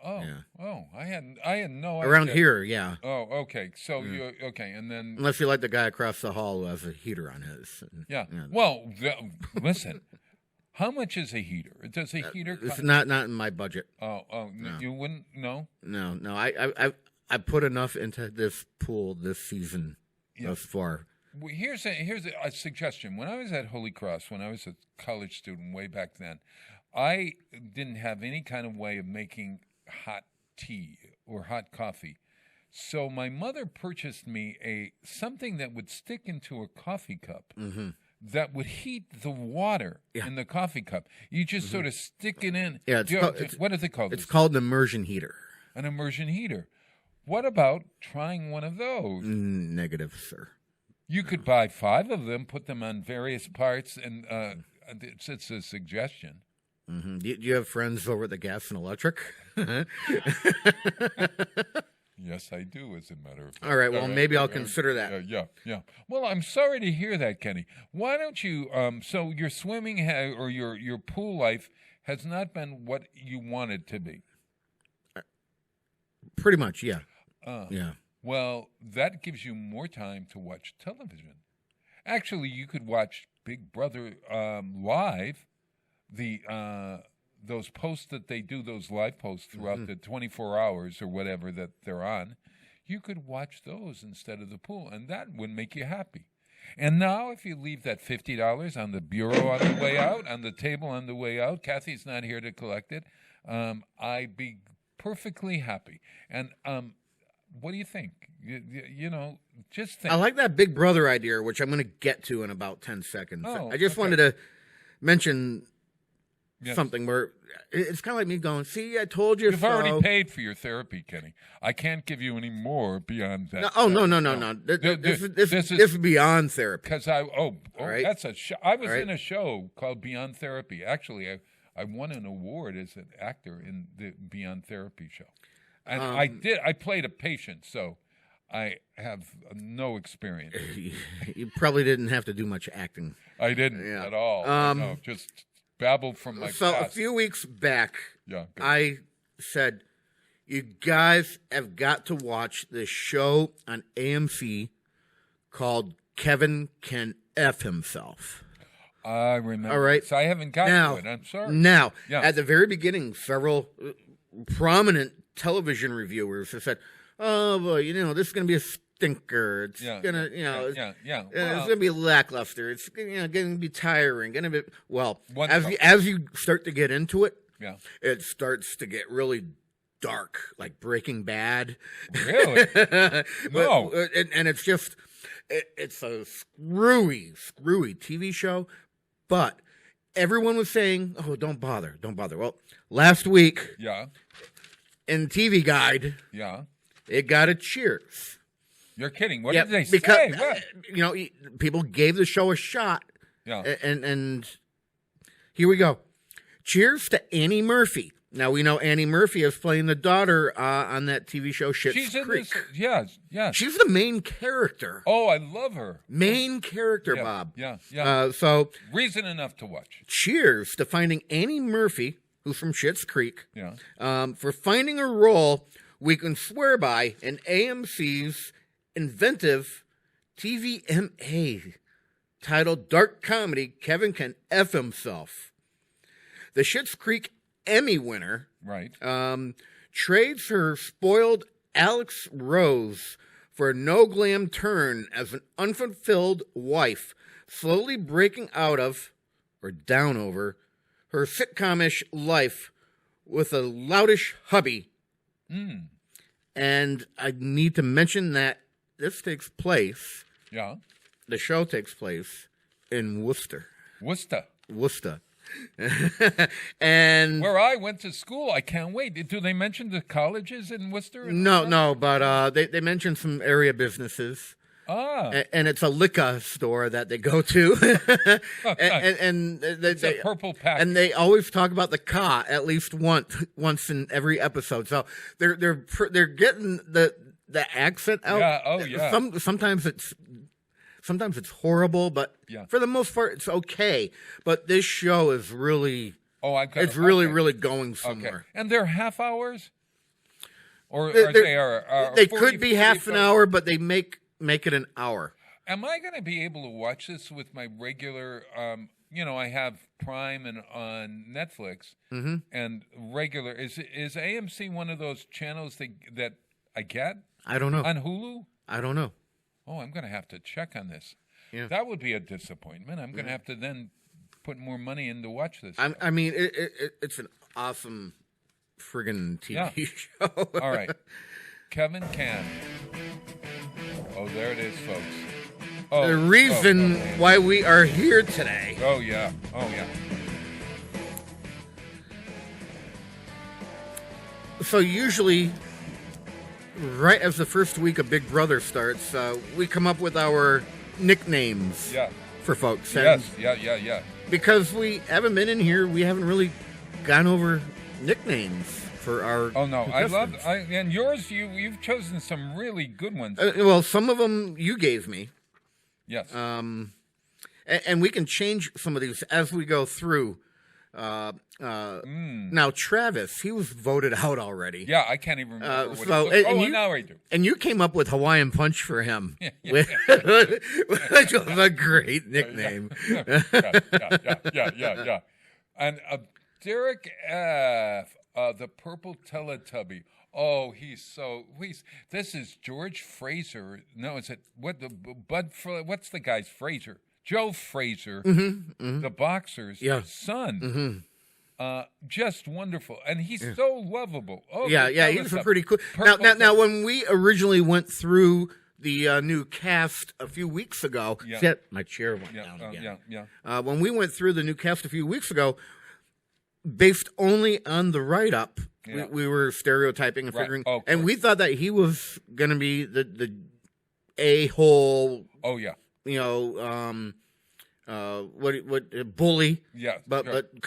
Oh, yeah. Oh, I had no idea. Around here, yeah. Oh, okay. So you okay, and then unless you like the guy across the hall who has a heater on his. Yeah. Well, listen. How much is a heater? Does a heater? It's not in my budget. Oh, no. You wouldn't? No. No. I put enough into this pool this season thus far. Well, here's a suggestion. When I was at Holy Cross, when I was a college student way back then, I didn't have any kind of way of making hot tea or hot coffee. So my mother purchased me something that would stick into a coffee cup that would heat the water in the coffee cup. You just sort of stick it in. Yeah, what is it called? It's called an immersion heater. An immersion heater. What about trying one of those? Negative, sir. You could buy 5 of them, put them on various parts, and it's a suggestion. Mm-hmm. Do you have friends over at the Gas and Electric? Yes, I do, as a matter of fact. All right, well, maybe I'll consider that. Yeah. Well, I'm sorry to hear that, Kenny. Why don't you, so your swimming or your pool life has not been what you wanted to be? Pretty much, yeah. Yeah. Well, that gives you more time to watch television. Actually, you could watch Big Brother live. Those posts that they do, those live posts throughout the 24 hours or whatever that they're on, you could watch those instead of the pool, and that would make you happy. And now, if you leave that $50 on the bureau on the way out, on the table on the way out, Kathy's not here to collect it, I'd be perfectly happy. And what do you think? You know, just think. I like that Big Brother idea, which I'm going to get to in about 10 seconds. Oh, I just okay. wanted to mention Yes. something where it's kind of like me going, see, I told you You've so. already paid for your therapy, Kenny. I can't give you any more beyond that. No. This is beyond therapy. Because right? that's a show. I was Right. in a show called Beyond Therapy. Actually, I won an award as an actor in the Beyond Therapy show. And I played a patient, so I have no experience. You probably didn't have to do much acting. I didn't at all. No, just babbled from my So past. a few weeks back, Yeah, good. I said, you guys have got to watch this show on AMC called Kevin Can F Himself. I remember. All right. So I haven't gotten to it. I'm sorry. Now, Yeah. at the very beginning, several prominent television reviewers have said, "Oh, well, this is going to be a stinker. It's gonna, it's gonna be lackluster. It's gonna be tiring. Gonna be as you start to get into it, it starts to get really dark, like Breaking Bad. Really? No. And it's just it's a screwy TV show, but everyone was saying, "Oh, don't bother." Well, last week, in TV Guide, it got a cheers. You're kidding. What did they because, say? What? People gave the show a shot. Yeah. And here we go. Cheers to Annie Murphy. Now, we know Annie Murphy is playing the daughter on that TV show Schitt's Creek. Yes. She's the main character. Oh, I love her. Main character, Bob. Yeah. So reason enough to watch. Cheers to finding Annie Murphy, who's from Schitt's Creek, for finding a role we can swear by in AMC's inventive TVMA titled Dark Comedy Kevin Can F Himself. The Schitt's Creek Emmy winner trades her spoiled Alex Rose for a no-glam turn as an unfulfilled wife, slowly breaking out of, or down over, her sitcom-ish life with a loutish hubby. And I need to mention that this takes place, the show takes place in Worcester. And where I went to school. I can't wait. Do they mention the colleges in Worcester? No, but they mentioned some area businesses. And it's a liquor store that they go to. and it's a purple pack. And they always talk about the car at least once in every episode. So they're getting the accent out. Yeah. Oh yeah. Sometimes it's horrible, but for the most part it's okay. But this show is really really going somewhere. Okay. And they're half hours, or they could be half an hour, but they make it an hour. Am I going to be able to watch this with my regular? I have Prime and on Netflix, and regular. Is AMC one of those channels that I get? I don't know. On Hulu? I don't know. Oh, I'm going to have to check on this. Yeah. That would be a disappointment. I'm going to have to then put more money in to watch this. I mean, it's an awesome friggin' TV show. All right. Kevin Can. Oh, there it is, folks. Oh, the reason why we are here today. Oh, yeah. So usually, right as the first week of Big Brother starts, we come up with our nicknames for folks. And yeah. Because we haven't been in here, we haven't really gone over nicknames for our. Oh no, I love and yours. You've chosen some really good ones. Well, some of them you gave me. Yes. And we can change some of these as we go through. Now, Travis, he was voted out already. Yeah, I can't even remember what now I do. And you came up with Hawaiian Punch for him, which was a great nickname. Yeah. And Derek F., the Purple Teletubby. Oh, this is George Fraser. No, is it what's the guy's Fraser? Joe Fraser, the boxer's son. Just wonderful, and he's so lovable. Oh, yeah, he's pretty cool. Now, when we originally went through the new cast a few weeks ago, my chair went down again. When we went through the new cast a few weeks ago, based only on the write-up, we were stereotyping and figuring, and we thought that he was going to be the a-hole. Oh yeah, what bully? Yeah, but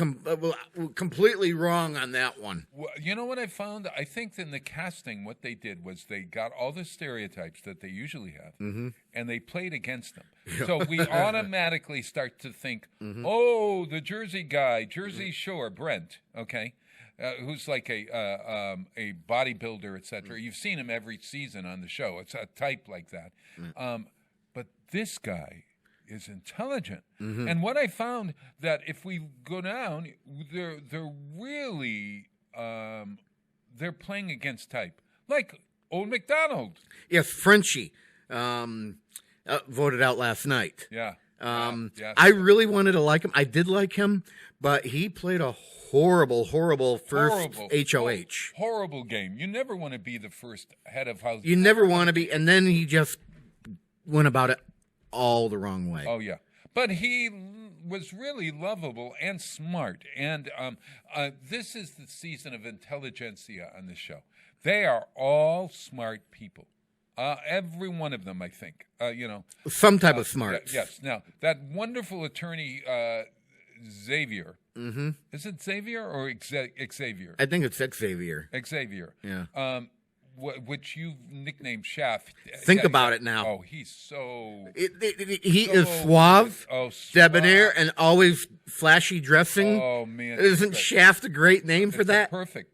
completely wrong on that one. Well, you know what I found? I think in the casting, what they did was they got all the stereotypes that they usually have, and they played against them. So we automatically start to think, oh, the Jersey guy, Jersey Shore, Brent, okay, who's like a bodybuilder, etc. You've seen him every season on the show. It's a type like that. But this guy is intelligent. And what I found that if we go down, they're really they're playing against type, like Old MacDonald. Yes, Frenchie voted out last night. Yeah. I really wanted to like him. I did like him, but he played a horrible first HOH. Horrible game. You never want to be the first head of house. You never want to be, and then he just went about it all the wrong way. Oh yeah, but he was really lovable and smart. And this is the season of intelligentsia on the show. They are all smart people. Every one of them, I think. Some type of smart. Yes. Now that wonderful attorney Xavier. Is it Xavier or Xavier? I think it's Xavier. Xavier. Yeah. Which you nicknamed Shaft. Think about it now. Oh, he's so... He is suave, debonair, and always flashy dressing. Oh, man. Isn't Shaft a great name for that? Perfect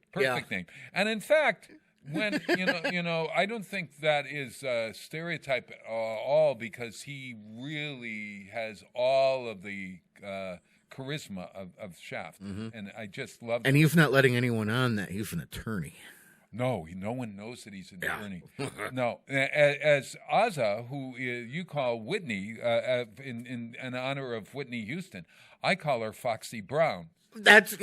name. And in fact, when, I don't think that is a stereotype at all, because he really has all of the charisma of Shaft. And I just love it. And he's not letting anyone on that he's an attorney. No one knows that he's an attorney. No, as Ozza, who you call Whitney, in honor of Whitney Houston, I call her Foxy Brown. That's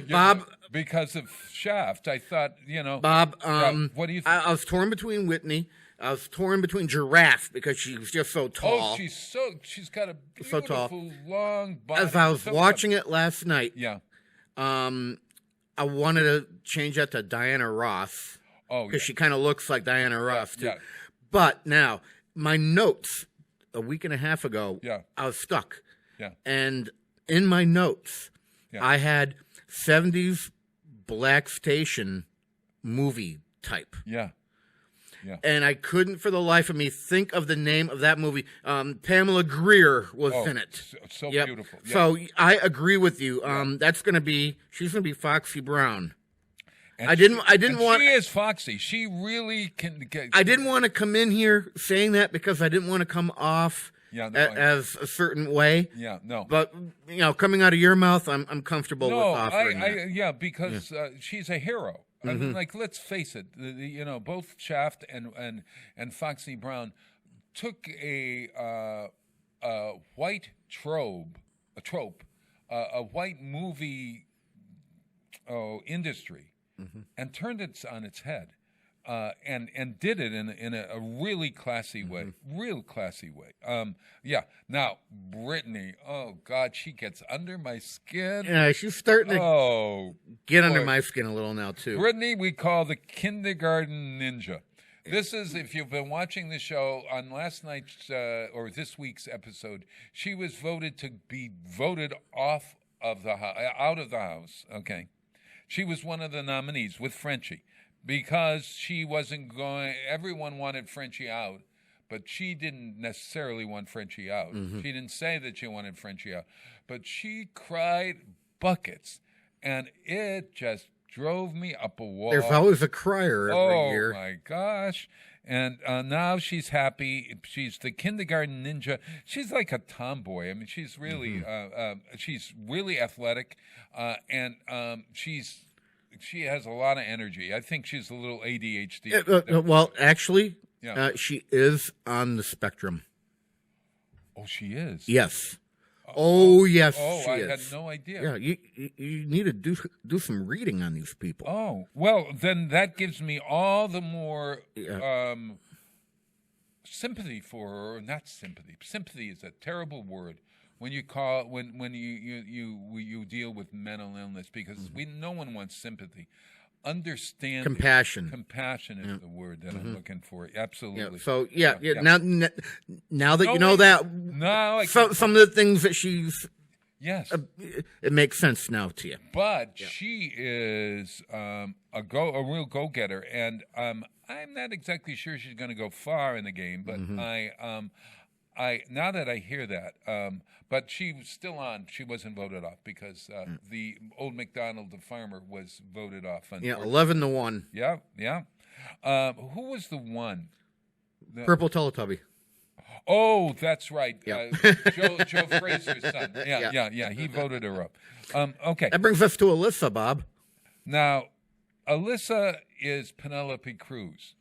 Bob, because of Shaft. I thought Bob. What do you think? I was torn between Whitney. I was torn between Giraffe because she was just so tall. Oh, she's got a beautiful long body. As I was watching it last night, I wanted to change that to Diana Ross. Oh, because she kind of looks like Diana Ross too. Yeah. But now my notes a week and a half ago, I was stuck. Yeah. And in my notes, I had 70s Black Station movie type. Yeah. Yeah. And I couldn't for the life of me think of the name of that movie. Pamela Greer was in it. So beautiful. Yeah. So I agree with you. She's gonna be Foxy Brown. And I didn't want. She is Foxy. She really can. I didn't want to come in here saying that because I didn't want to come off as a certain way. Yeah, no. But coming out of your mouth, I'm comfortable with offering that. Because she's a hero. I mean, let's face it. Both Shaft and Foxy Brown took a white trope, a white movie industry, and turned it on its head, and did it in a really classy way, real classy way. Now Brittany, oh God, she gets under my skin. Yeah, she's starting to get under my skin a little now too. Brittany, we call the kindergarten ninja. This is, if you've been watching the show, on last night's or this week's episode, she was voted to be voted off of the out of the house. Okay, she was one of the nominees with Frenchie. Because she wasn't going, everyone wanted Frenchie out, but she didn't necessarily want Frenchie out. She didn't say that she wanted Frenchie out, but she cried buckets, and it just drove me up a wall. There's always a crier every year. Oh my gosh. And now she's happy. She's the kindergarten ninja. She's like a tomboy. I mean, she's really, she's really athletic, and she has a lot of energy. I think she's a little ADHD. Well, actually, she is on the spectrum. Oh, she is? Yes. Oh yes, oh, she I is. had no idea. Yeah, you need to do some reading on these people. Oh, well, then that gives me all the more sympathy for her. Or not sympathy. Sympathy is a terrible word when you call when you deal with mental illness, because no one wants sympathy. Understand, compassion is the word that I'm looking for. Absolutely. Yeah. So now that you know that, now some of the things that she's yes, it makes sense now to you. But she is a real go-getter, and I'm not exactly sure she's going to go far in the game. But I now that I hear that, but she was still on. She wasn't voted off because the old MacDonald, the farmer, was voted off. Yeah, 11-1. Yeah. Who was the one? Purple Teletubby. Oh, that's right. Yep. Joe Fraser's son. Yeah. He voted her up. Okay. That brings us to Alyssa, Bob. Now, Alyssa is Penelope Cruz.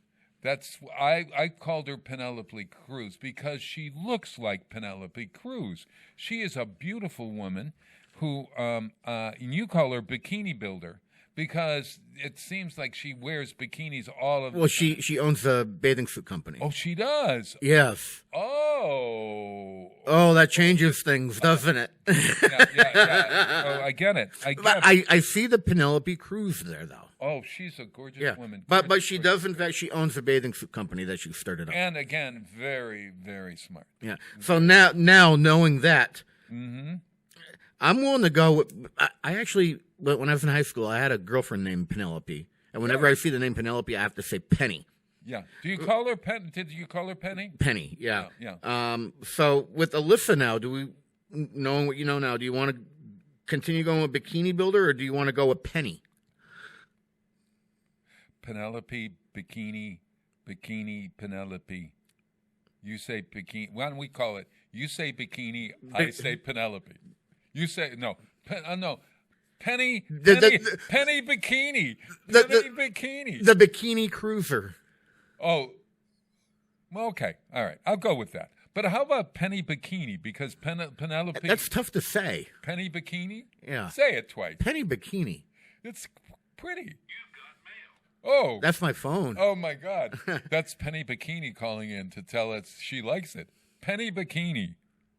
I called her Penelope Cruz because she looks like Penelope Cruz. She is a beautiful woman who, and you call her Bikini Builder because it seems like she wears bikinis all of the time. She owns a bathing suit company. Oh, she does? Yes. Oh. Oh, that changes things, doesn't it? Yeah. Oh, I get it. I see the Penelope Cruz there, though. Oh, she's a gorgeous woman. But she does, in fact, she owns a bathing suit company that she started up. And again, very, very smart. Yeah. So now knowing that, I'm willing to go with, I actually, when I was in high school, I had a girlfriend named Penelope. And whenever I see the name Penelope, I have to say Penny. Yeah. Do you call her Did you call her Penny? Penny, yeah. Yeah. So with Alyssa now, knowing what you know now, do you want to continue going with Bikini Builder or do you want to go with Penny? Penelope, Bikini, Penelope. You say bikini. Why don't we call it? You say bikini. I say Penelope. You say no. No. Penny bikini. Penny bikini. The Bikini Cruiser. Oh. Well, okay. All right. I'll go with that. But how about Penny Bikini? Because Penelope. That's tough to say. Penny Bikini. Yeah. Say it twice. Penny Bikini. It's pretty. Oh. That's my phone. Oh, my God. That's Penny Bikini calling in to tell us she likes it. Penny Bikini.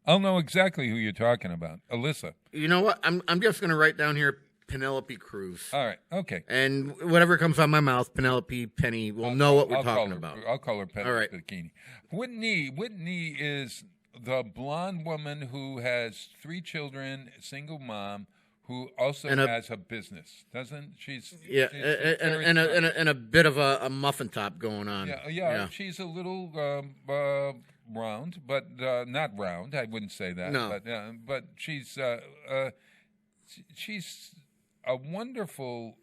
I'll know exactly who you're talking about. Alyssa. You know what? I'm just going to write down here Penelope Cruz. All right. Okay. And whatever comes out of my mouth, Penelope, Penny, we'll know what we're talking about. I'll call her Penny All right. Bikini. Whitney is the blonde woman who has 3 children, single mom, who also has a business, doesn't she? And a bit of a muffin top going on. Yeah. She's a little round, but not round. I wouldn't say that. No. But she's a wonderful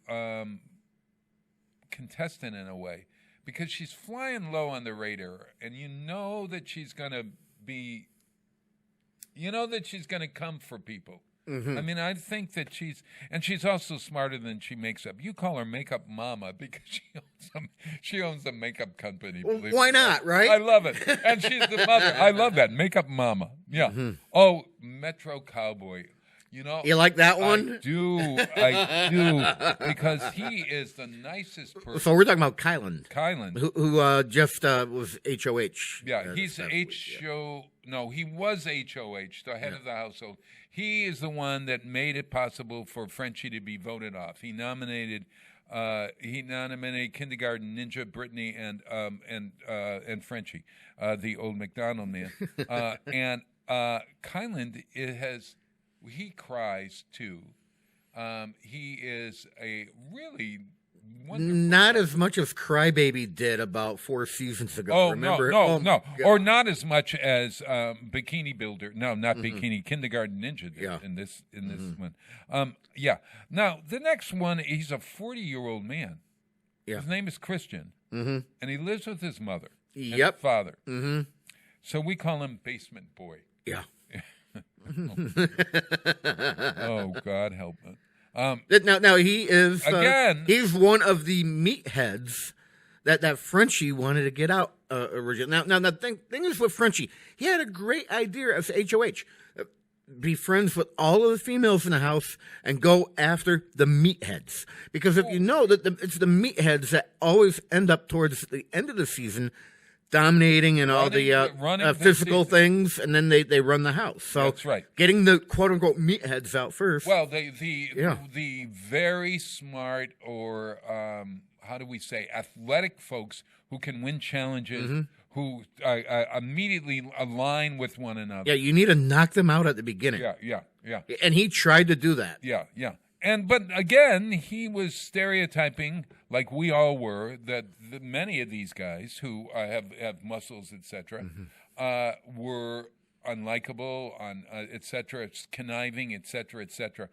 contestant in a way because she's flying low on the radar, and you know that she's going to be. You know that she's going to come for people. I mean, I think that she's also smarter than she makes up. You call her Makeup Mama because she owns a makeup company. Why not, right? I love it. And she's the mother. I love that. Makeup Mama. Yeah. Oh, Metro Cowboy. You know, you like that one? I do, because he is the nicest person. So we're talking about Kylan. Who just was HOH. Yeah, he's HO. No, he was HOH, the head of the household. He is the one that made it possible for Frenchie to be voted off. He nominated Kindergarten Ninja, Brittany, and Frenchie, the old McDonald man. And Kylan he cries too. He is a really wonderful. Not as much as Crybaby did about 4 seasons ago. Oh, remember? No. Yeah. Or not as much as Bikini Builder. No, not Bikini. Kindergarten Ninja did in this one. Yeah. Now, the next one, he's a 40-year-old man. Yeah. His name is Christian. And he lives with his mother and his father. So we call him Basement Boy. Yeah. Oh, God help him. Now he is again. He's one of the meatheads that Frenchie wanted to get out originally. Now the thing is with Frenchie, he had a great idea as HOH. be friends with all of the females in the house and go after the meatheads. Because if you know that it's the meatheads that always end up towards the end of the season dominating and all the physical things, and then they run the house. So that's right. Getting the quote-unquote meatheads out first. Well, the very smart or, how do we say, athletic folks who can win challenges, who immediately align with one another. Yeah, you need to knock them out at the beginning. Yeah. And he tried to do that. Yeah. But again, he was stereotyping, like we all were, that many of these guys who have muscles, etc., were unlikable, etc., conniving, etc.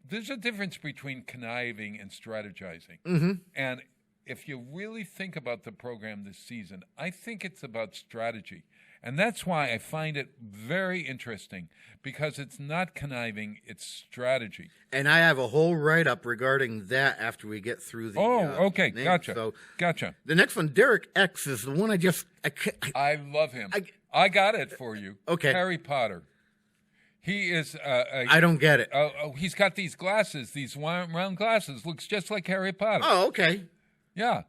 There's a difference between conniving and strategizing. And if you really think about the program this season, I think it's about strategy. And that's why I find it very interesting, because it's not conniving, it's strategy. And I have a whole write-up regarding that after we get through the okay, names. gotcha. So Gotcha. the next one, Derek X, is the one I love him. I got it for you. Okay. Harry Potter. He is... I don't get it. He's got these glasses, these round glasses. Looks just like Harry Potter. Oh, okay. Yeah.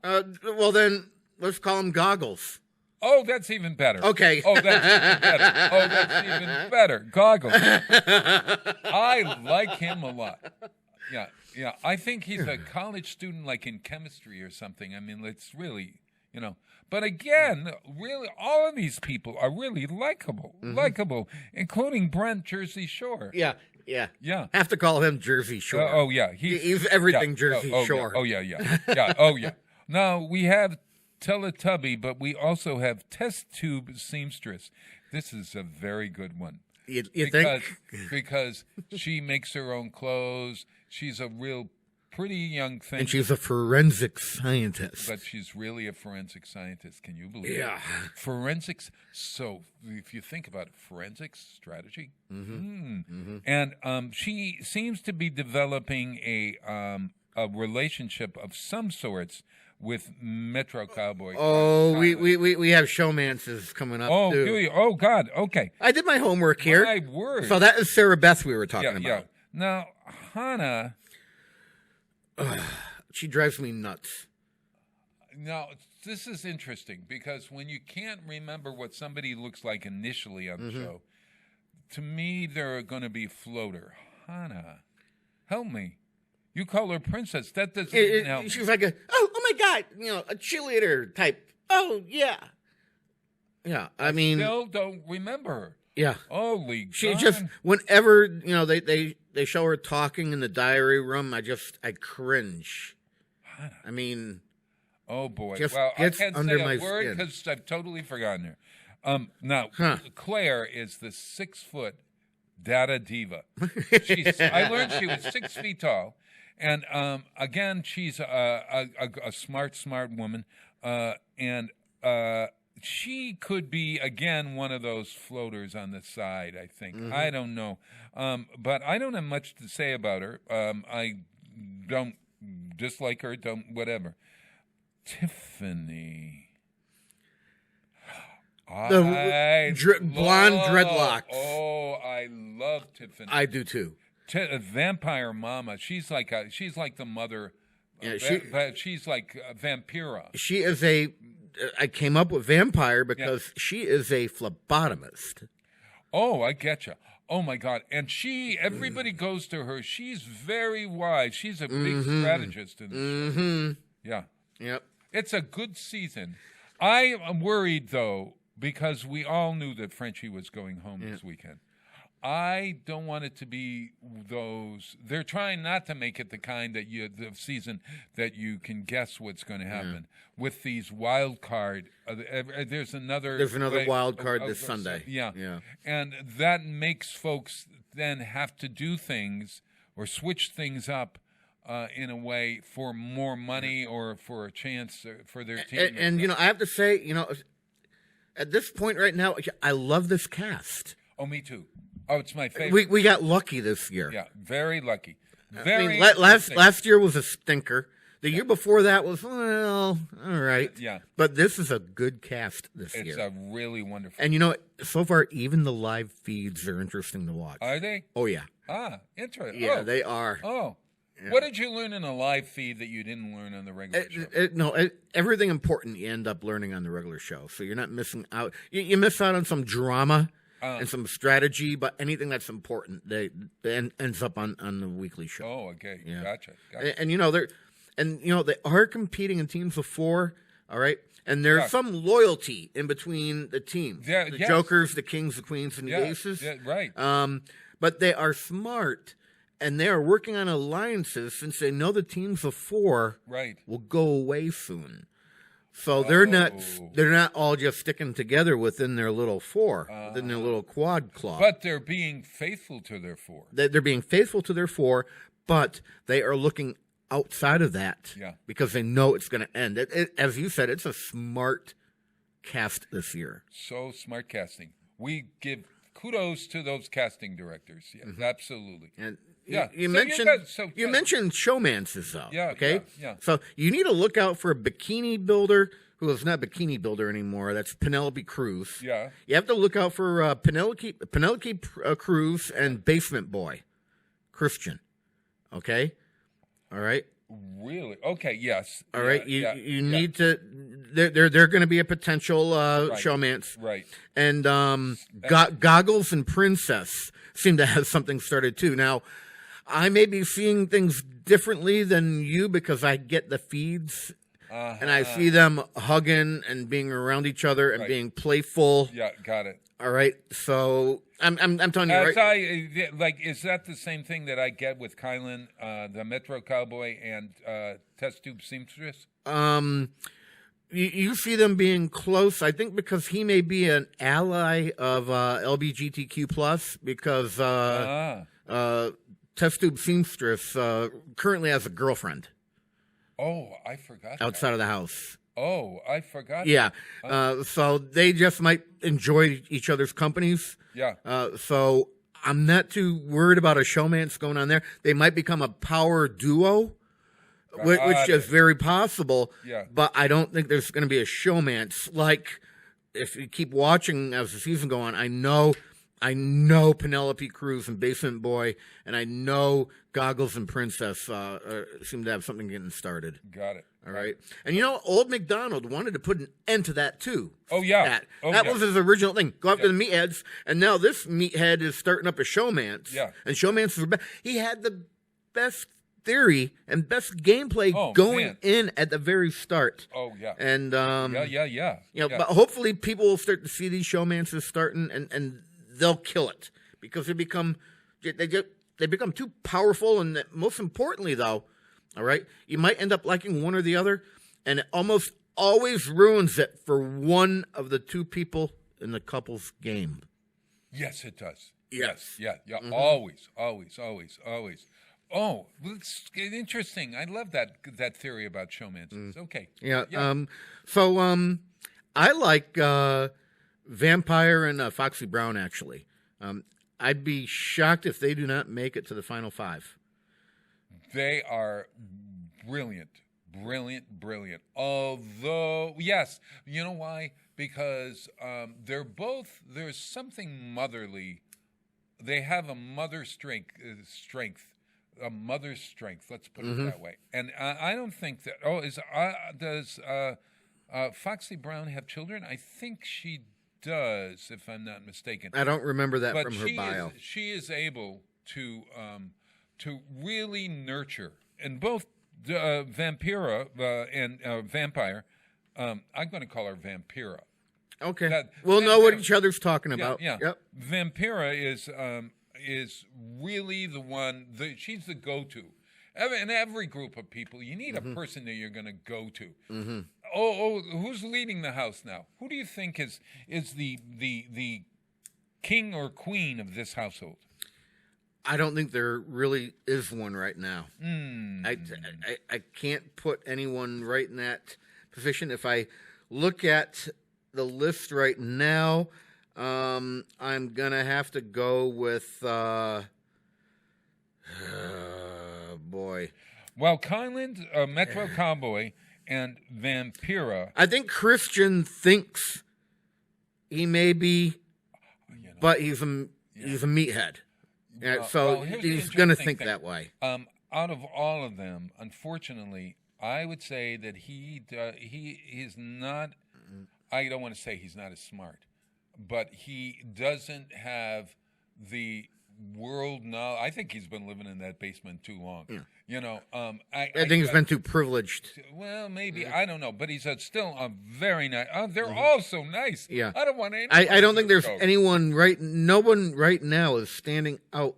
Well, then, let's call them goggles. Oh, that's even better. Okay. Oh, that's even better. Goggles. I like him a lot. Yeah. I think he's a college student, like in chemistry or something. I mean, it's really, But again, really, all of these people are really likable, including Brent Jersey Shore. Yeah. Have to call him Jersey Shore. Yeah. He's everything Jersey Shore. Yeah. Now, we have Teletubby, but we also have Test Tube Seamstress. This is a very good one. You think? Because she makes her own clothes. She's a real pretty young thing. And she's a forensic scientist. But she's really a forensic scientist. Can you believe it? Yeah. Forensics. So if you think about it, forensics, strategy. And she seems to be developing a relationship of some sorts with Metro Cowboy. Oh, we have showmances coming up too. Do you? Oh, God. Okay. I did my homework here. My word. So that is Sarah Beth we were talking about. Yeah. Now, Hannah... she drives me nuts. Now, this is interesting, because when you can't remember what somebody looks like initially on the show, to me, they're going to be floater. Hannah, help me. You call her princess. That doesn't help me. She's like oh my God, a cheerleader type. Oh, yeah. Yeah, I mean... still don't remember her. Yeah. Holy She God. just, whenever, they show her talking in the diary room, I cringe. Hannah. I mean... Oh, boy. Just well, I gets can't under say my a word skin. because I've totally forgotten her. Now, Claire is the 6-foot data diva. I learned she was 6 feet tall. And again, she's a smart woman. And she could be, again, one of those floaters on the side, I think. I don't know. But I don't have much to say about her. I don't dislike her, whatever. Tiffany. Blonde dreadlocks. Oh, I love Tiffany. I do too. Vampire Mama. She's like the mother. Yeah, she's like Vampira. She is I came up with vampire because she is a phlebotomist. Oh, I getcha. Oh my God! And everybody goes to her. She's very wise. She's a big strategist in this show. Yeah. Yep. It's a good season. I am worried though, because we all knew that Frenchie was going home this weekend. I don't want it to be those. They're trying not to make it the kind that the season that you can guess what's going to happen with these wild card. There's another wild card this Sunday. Yeah, and that makes folks then have to do things or switch things up in a way for more money or for a chance for their team. And I have to say, at this point right now, I love this cast. Oh, me too. Oh, it's my favorite. We got lucky this year. Yeah, very lucky. Last year was a stinker. The year before that was, well, all right. Yeah. But this is a good cast this year. It's a really wonderful. And, you know, so far, even the live feeds are interesting to watch. Are they? Oh, yeah. Interesting. Yeah, they are. Oh. Yeah. What did you learn in a live feed that you didn't learn on the regular show? Everything important you end up learning on the regular show. So you're not missing out. You miss out on some drama and some strategy, but anything that's important ends up on the weekly show. Oh, okay. Yeah. Gotcha. And they are competing in teams of 4, all right? And there's some loyalty in between the teams. Yeah, the Jokers, the Kings, the Queens, and the Aces. Yeah, right. But they are smart, and they are working on alliances since they know the teams of 4 will go away soon. So they're not all just sticking together within their little 4, within their little quad club. But they're being faithful to their 4. They're being faithful to their 4, but they are looking outside of that because they know it's going to end. As you said, it's a smart cast this year. So smart casting. We give kudos to those casting directors. Yes, absolutely. And you mentioned showmances, though. Yeah. Okay. Yeah. So you need to look out for a bikini builder who is not Bikini Builder anymore. That's Penelope Cruz. Yeah. You have to look out for Penelope Cruz and Basement Boy Christian. Okay. All right. Really? Okay. Yes. All right. You need to. They're going to be a potential showmance. Right. And Goggles and Princess seem to have something started too. Now, I may be seeing things differently than you because I get the feeds and I see them hugging and being around each other and being playful. Yeah. Got it. All right. So I'm telling you, right? Is that the same thing that I get with Kylan, the Metro Cowboy, and Test Tube Seamstress? You see them being close, I think, because he may be an ally of LGBTQ plus because Test Tube Seamstress currently has a girlfriend. Oh, I forgot. Outside of the house. Oh, I forgot. Yeah. So they just might enjoy each other's companies. Yeah. So I'm not too worried about a showmance going on there. They might become a power duo, which is very possible. Yeah. But I don't think there's going to be a showmance. Like, if you keep watching as the season goes on, I know Penelope Cruz and Basement Boy, and I know Goggles and Princess seem to have something getting started. Got it. All right. And Old McDonald wanted to put an end to that, too. Oh, yeah. That was his original thing. Go after the meatheads. And now this meathead is starting up a showmance. Yeah. And showmances are he had the best theory and best gameplay going in at the very start. Oh, yeah. And, yeah. But hopefully people will start to see these showmances starting and they'll kill it because they become too powerful. And most importantly, though, all right, you might end up liking one or the other, and it almost always ruins it for one of the two people in the couple's game. Yes, it does. Yes. Yeah. Mm-hmm. Always. Oh, it's interesting. I love that theory about showmances. Okay. Yeah. I like Vampire and Foxy Brown, actually. I'd be shocked if they do not make it to the final 5. They are brilliant. Although, yes, you know why? Because there's something motherly. They have a mother's strength. A mother's strength. Let's put it that way. And I don't think that. Does Foxy Brown have children? I think she does, if I'm not mistaken. I don't remember that from her bio. She is able to really nurture, and both Vampira and Vampire. I'm going to call her Vampira. Okay, we'll know what each other's talking about. Yeah. Yep. Vampira is really the one. She's the go-to. In every group of people, you need a person that you're going to go to. Mm-hmm. Oh, who's leading the house now? Who do you think is the king or queen of this household? I don't think there really is one right now. I can't put anyone right in that position. If I look at the list right now, I'm gonna have to go with boy. Well, Kyland, Metro Cowboy, and Vampira. I think Christian thinks he may be, but he's a meathead. Yeah, so he's going to think that way. Out of all of them, unfortunately, I would say that he is not. I don't want to say he's not as smart, but he doesn't have the world knowledge. I think he's been living in that basement too long. Yeah. You know, I think he's been too privileged. Well, maybe I don't know, but he's still a very nice. They're all so nice. Yeah, I don't want to. I don't think there's anyone no one right now is standing out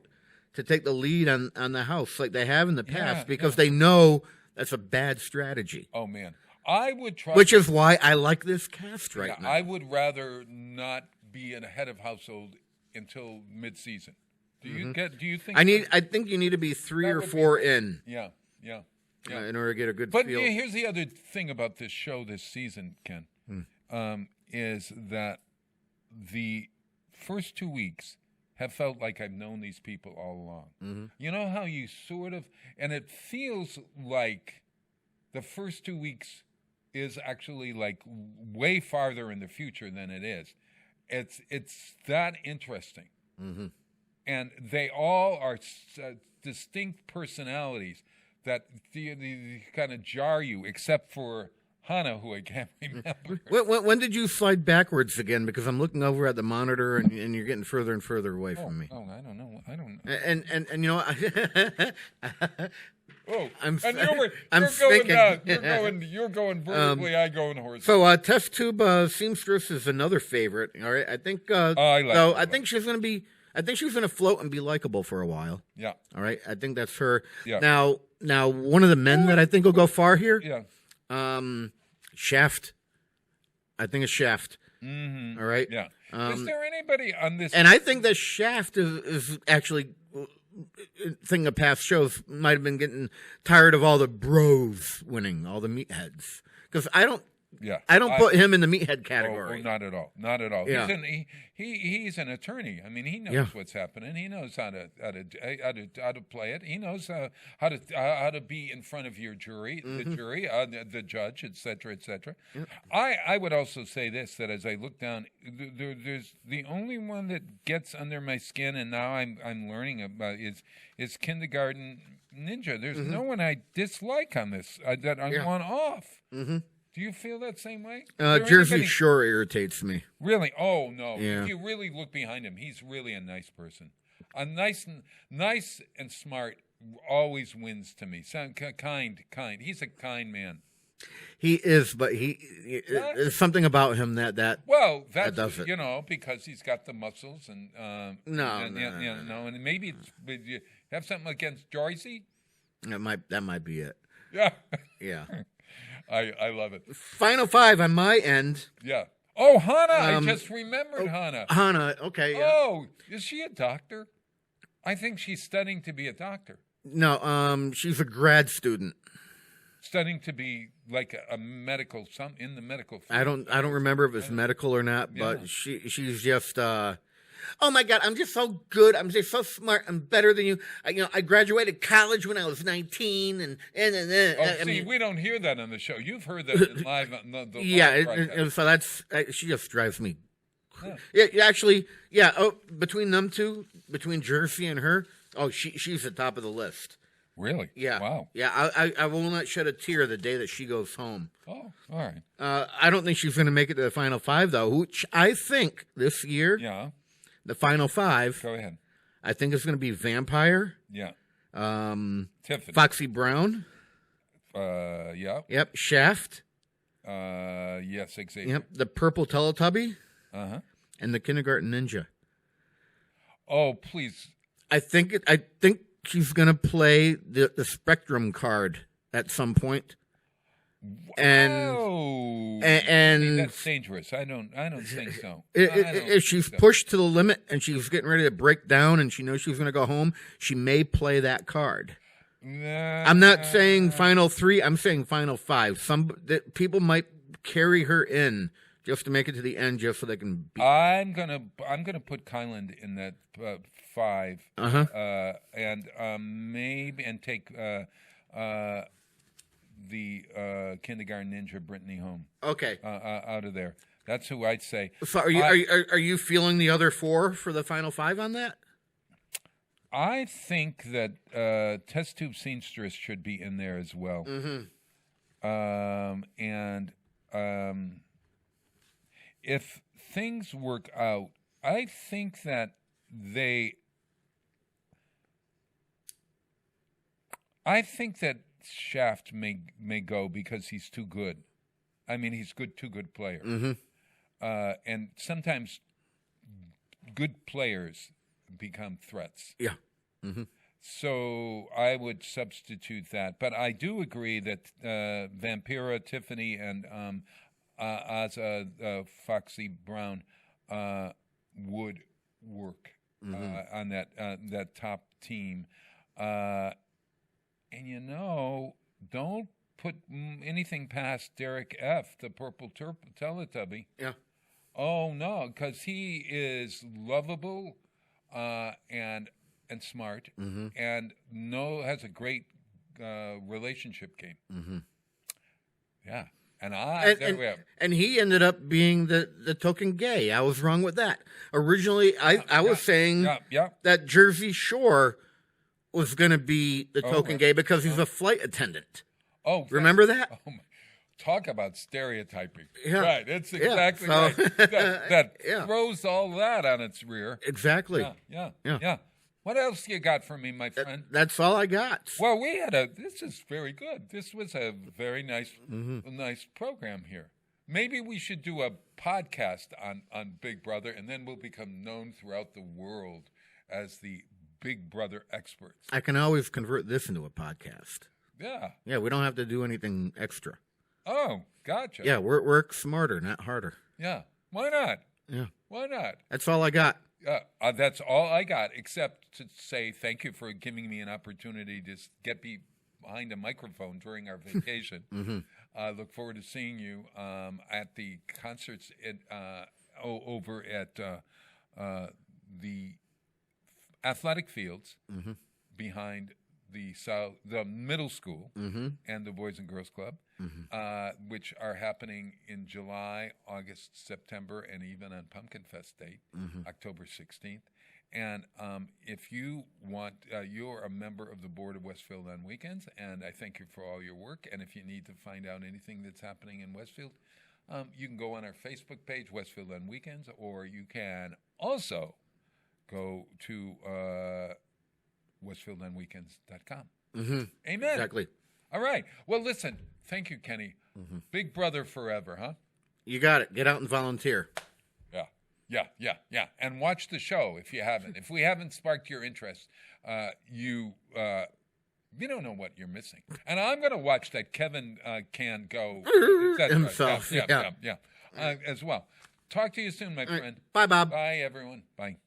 to take the lead on the house like they have in the past because they know that's a bad strategy. Oh man, I would try. Which is why I like this cast right now. I would rather not be in a head of household until mid-season. Do you think? I think you need to be 3 or 4 in. Yeah. In order to get a good feel. But here's the other thing about this show this season, Ken, is that the first 2 weeks have felt like I've known these people all along. Mm-hmm. You know how you sort of, and it feels like the first 2 weeks is actually like way farther in the future than it is. It's that interesting. Mm-hmm. And they all are distinct personalities that kind of jar you, except for Hannah, who I can't remember. When did you slide backwards again? Because I'm looking over at the monitor, and you're getting further and further away from me. Oh, I don't know. And you know, I'm You're going vertically. I go in horizontally. So, test tube seamstress is another favorite. All right, I think. I think she's going to be. I think she's going to float and be likable for a while. Yeah. All right. I think that's her. Yeah. Now, one of the men that I think will go far here. Yeah. Shaft. I think it's Shaft. Mm-hmm. All right. Yeah. Is there anybody on this? And I think that Shaft is actually. Thing of past shows might have been getting tired of all the bros winning, all the meatheads. Because I don't put him in the meathead category. Oh, not at all. Not at all. Yeah. He's an attorney. I mean, he knows what's happening. He knows how to play it. He knows how to be in front of your jury, the jury, the judge, etc., etc. Yeah. I would also say this, that as I look down, there's the only one that gets under my skin, and now I'm learning about is Kindergarten Ninja. There's no one I dislike on this that I want off. Mm-hmm. Do you feel that same way? Jersey Shore irritates me. Really? Oh, no. Yeah. If you really look behind him, he's really a nice person. A nice and smart always wins to me. Kind. He's a kind man. He is, but there's something about him that does it. Because he's got the muscles and no, and maybe you have something against Jersey. That might be it. Yeah. Yeah. I love it. Final 5 on my end. Yeah. Oh, Hannah. I just remembered Hannah. Hannah. Okay. Yeah. Oh, is she a doctor? I think she's studying to be a doctor. No. She's a grad student. Studying to be like a medical, in the medical field. I don't remember if it's medical or not, but she's just. Oh my God! I'm just so good. I'm just so smart. I'm better than you. I graduated college when I was 19, and we don't hear that on the show. You've heard that live on the and so that's she just drives me. Yeah, actually, yeah. Oh, between them two, between Jersey and her, she's at the top of the list. Really? Yeah. Wow. Yeah, I will not shed a tear the day that she goes home. Oh, all right. I don't think she's going to make it to the final 5 though, which I think this year. Yeah. The final 5. Go ahead. I think it's going to be Vampire. Yeah. Tiffany. Foxy Brown. Yeah. Yep. Shaft. Yes, Xavier. Yep. The Purple Teletubby. Uh-huh. And the Kindergarten Ninja. Oh, please. I think she's going to play the Spectrum card at some point. And that's dangerous. I don't think so. If she's pushed to the limit and she's getting ready to break down and she knows she's going to go home, she may play that card. I'm not saying final 3. I'm saying final 5. People might carry her in just to make it to the end, just so they can. I'm gonna put Kyland in that 5. Uh-huh. And maybe take Kindergarten Ninja Brittany Home. Okay. Out of there. That's who I'd say. So are you feeling the other 4 for the final 5 on that? I think that Test Tube Seamstress should be in there as well. And if things work out, I think that Shaft may go because he's too good. I mean, he's too good player. And sometimes good players become threats. Yeah. So I would substitute that. But I do agree that Vampira, Tiffany, and Aza Foxy Brown would work on that top team. And don't put anything past Derek F., the Purple Teletubby. Yeah. Oh no, because he is lovable and smart, and has a great relationship game. Yeah, and he ended up being the token gay. I was wrong with that. Originally, I was saying that Jersey Shore was going to be the token gay because he's a flight attendant. Oh, remember that? Oh my. Talk about stereotyping. Yeah. Right, it's exactly right. That throws all that on its rear. Exactly. Yeah. What else you got for me, my friend? That's all I got. Well, this is very good. This was a very nice program here. Maybe we should do a podcast on Big Brother, and then we'll become known throughout the world as the Big Brother experts. I can always convert this into a podcast. Yeah. Yeah, we don't have to do anything extra. Oh, gotcha. Yeah, work smarter, not harder. Yeah. Why not? Yeah. Why not? That's all I got. That's all I got, except to say thank you for giving me an opportunity to get behind a microphone during our vacation. I look forward to seeing you at the concerts over at the athletic fields behind the middle school and the Boys and Girls Club, which are happening in July, August, September, and even on Pumpkin Fest date, October 16th. And if you want, you're a member of the board of Westfield on Weekends, and I thank you for all your work. And if you need to find out anything that's happening in Westfield, you can go on our Facebook page, Westfield on Weekends, or you can also go to westfieldonweekends.com. Amen. Exactly. All right. Well, listen. Thank you, Kenny. Big Brother forever, huh? You got it. Get out and volunteer. Yeah. And watch the show if you haven't. If we haven't sparked your interest, you don't know what you're missing. And I'm going to watch that Kevin Can Go himself. Yeah. As well. Talk to you soon, my friend. Bye, Bob. Bye, everyone. Bye.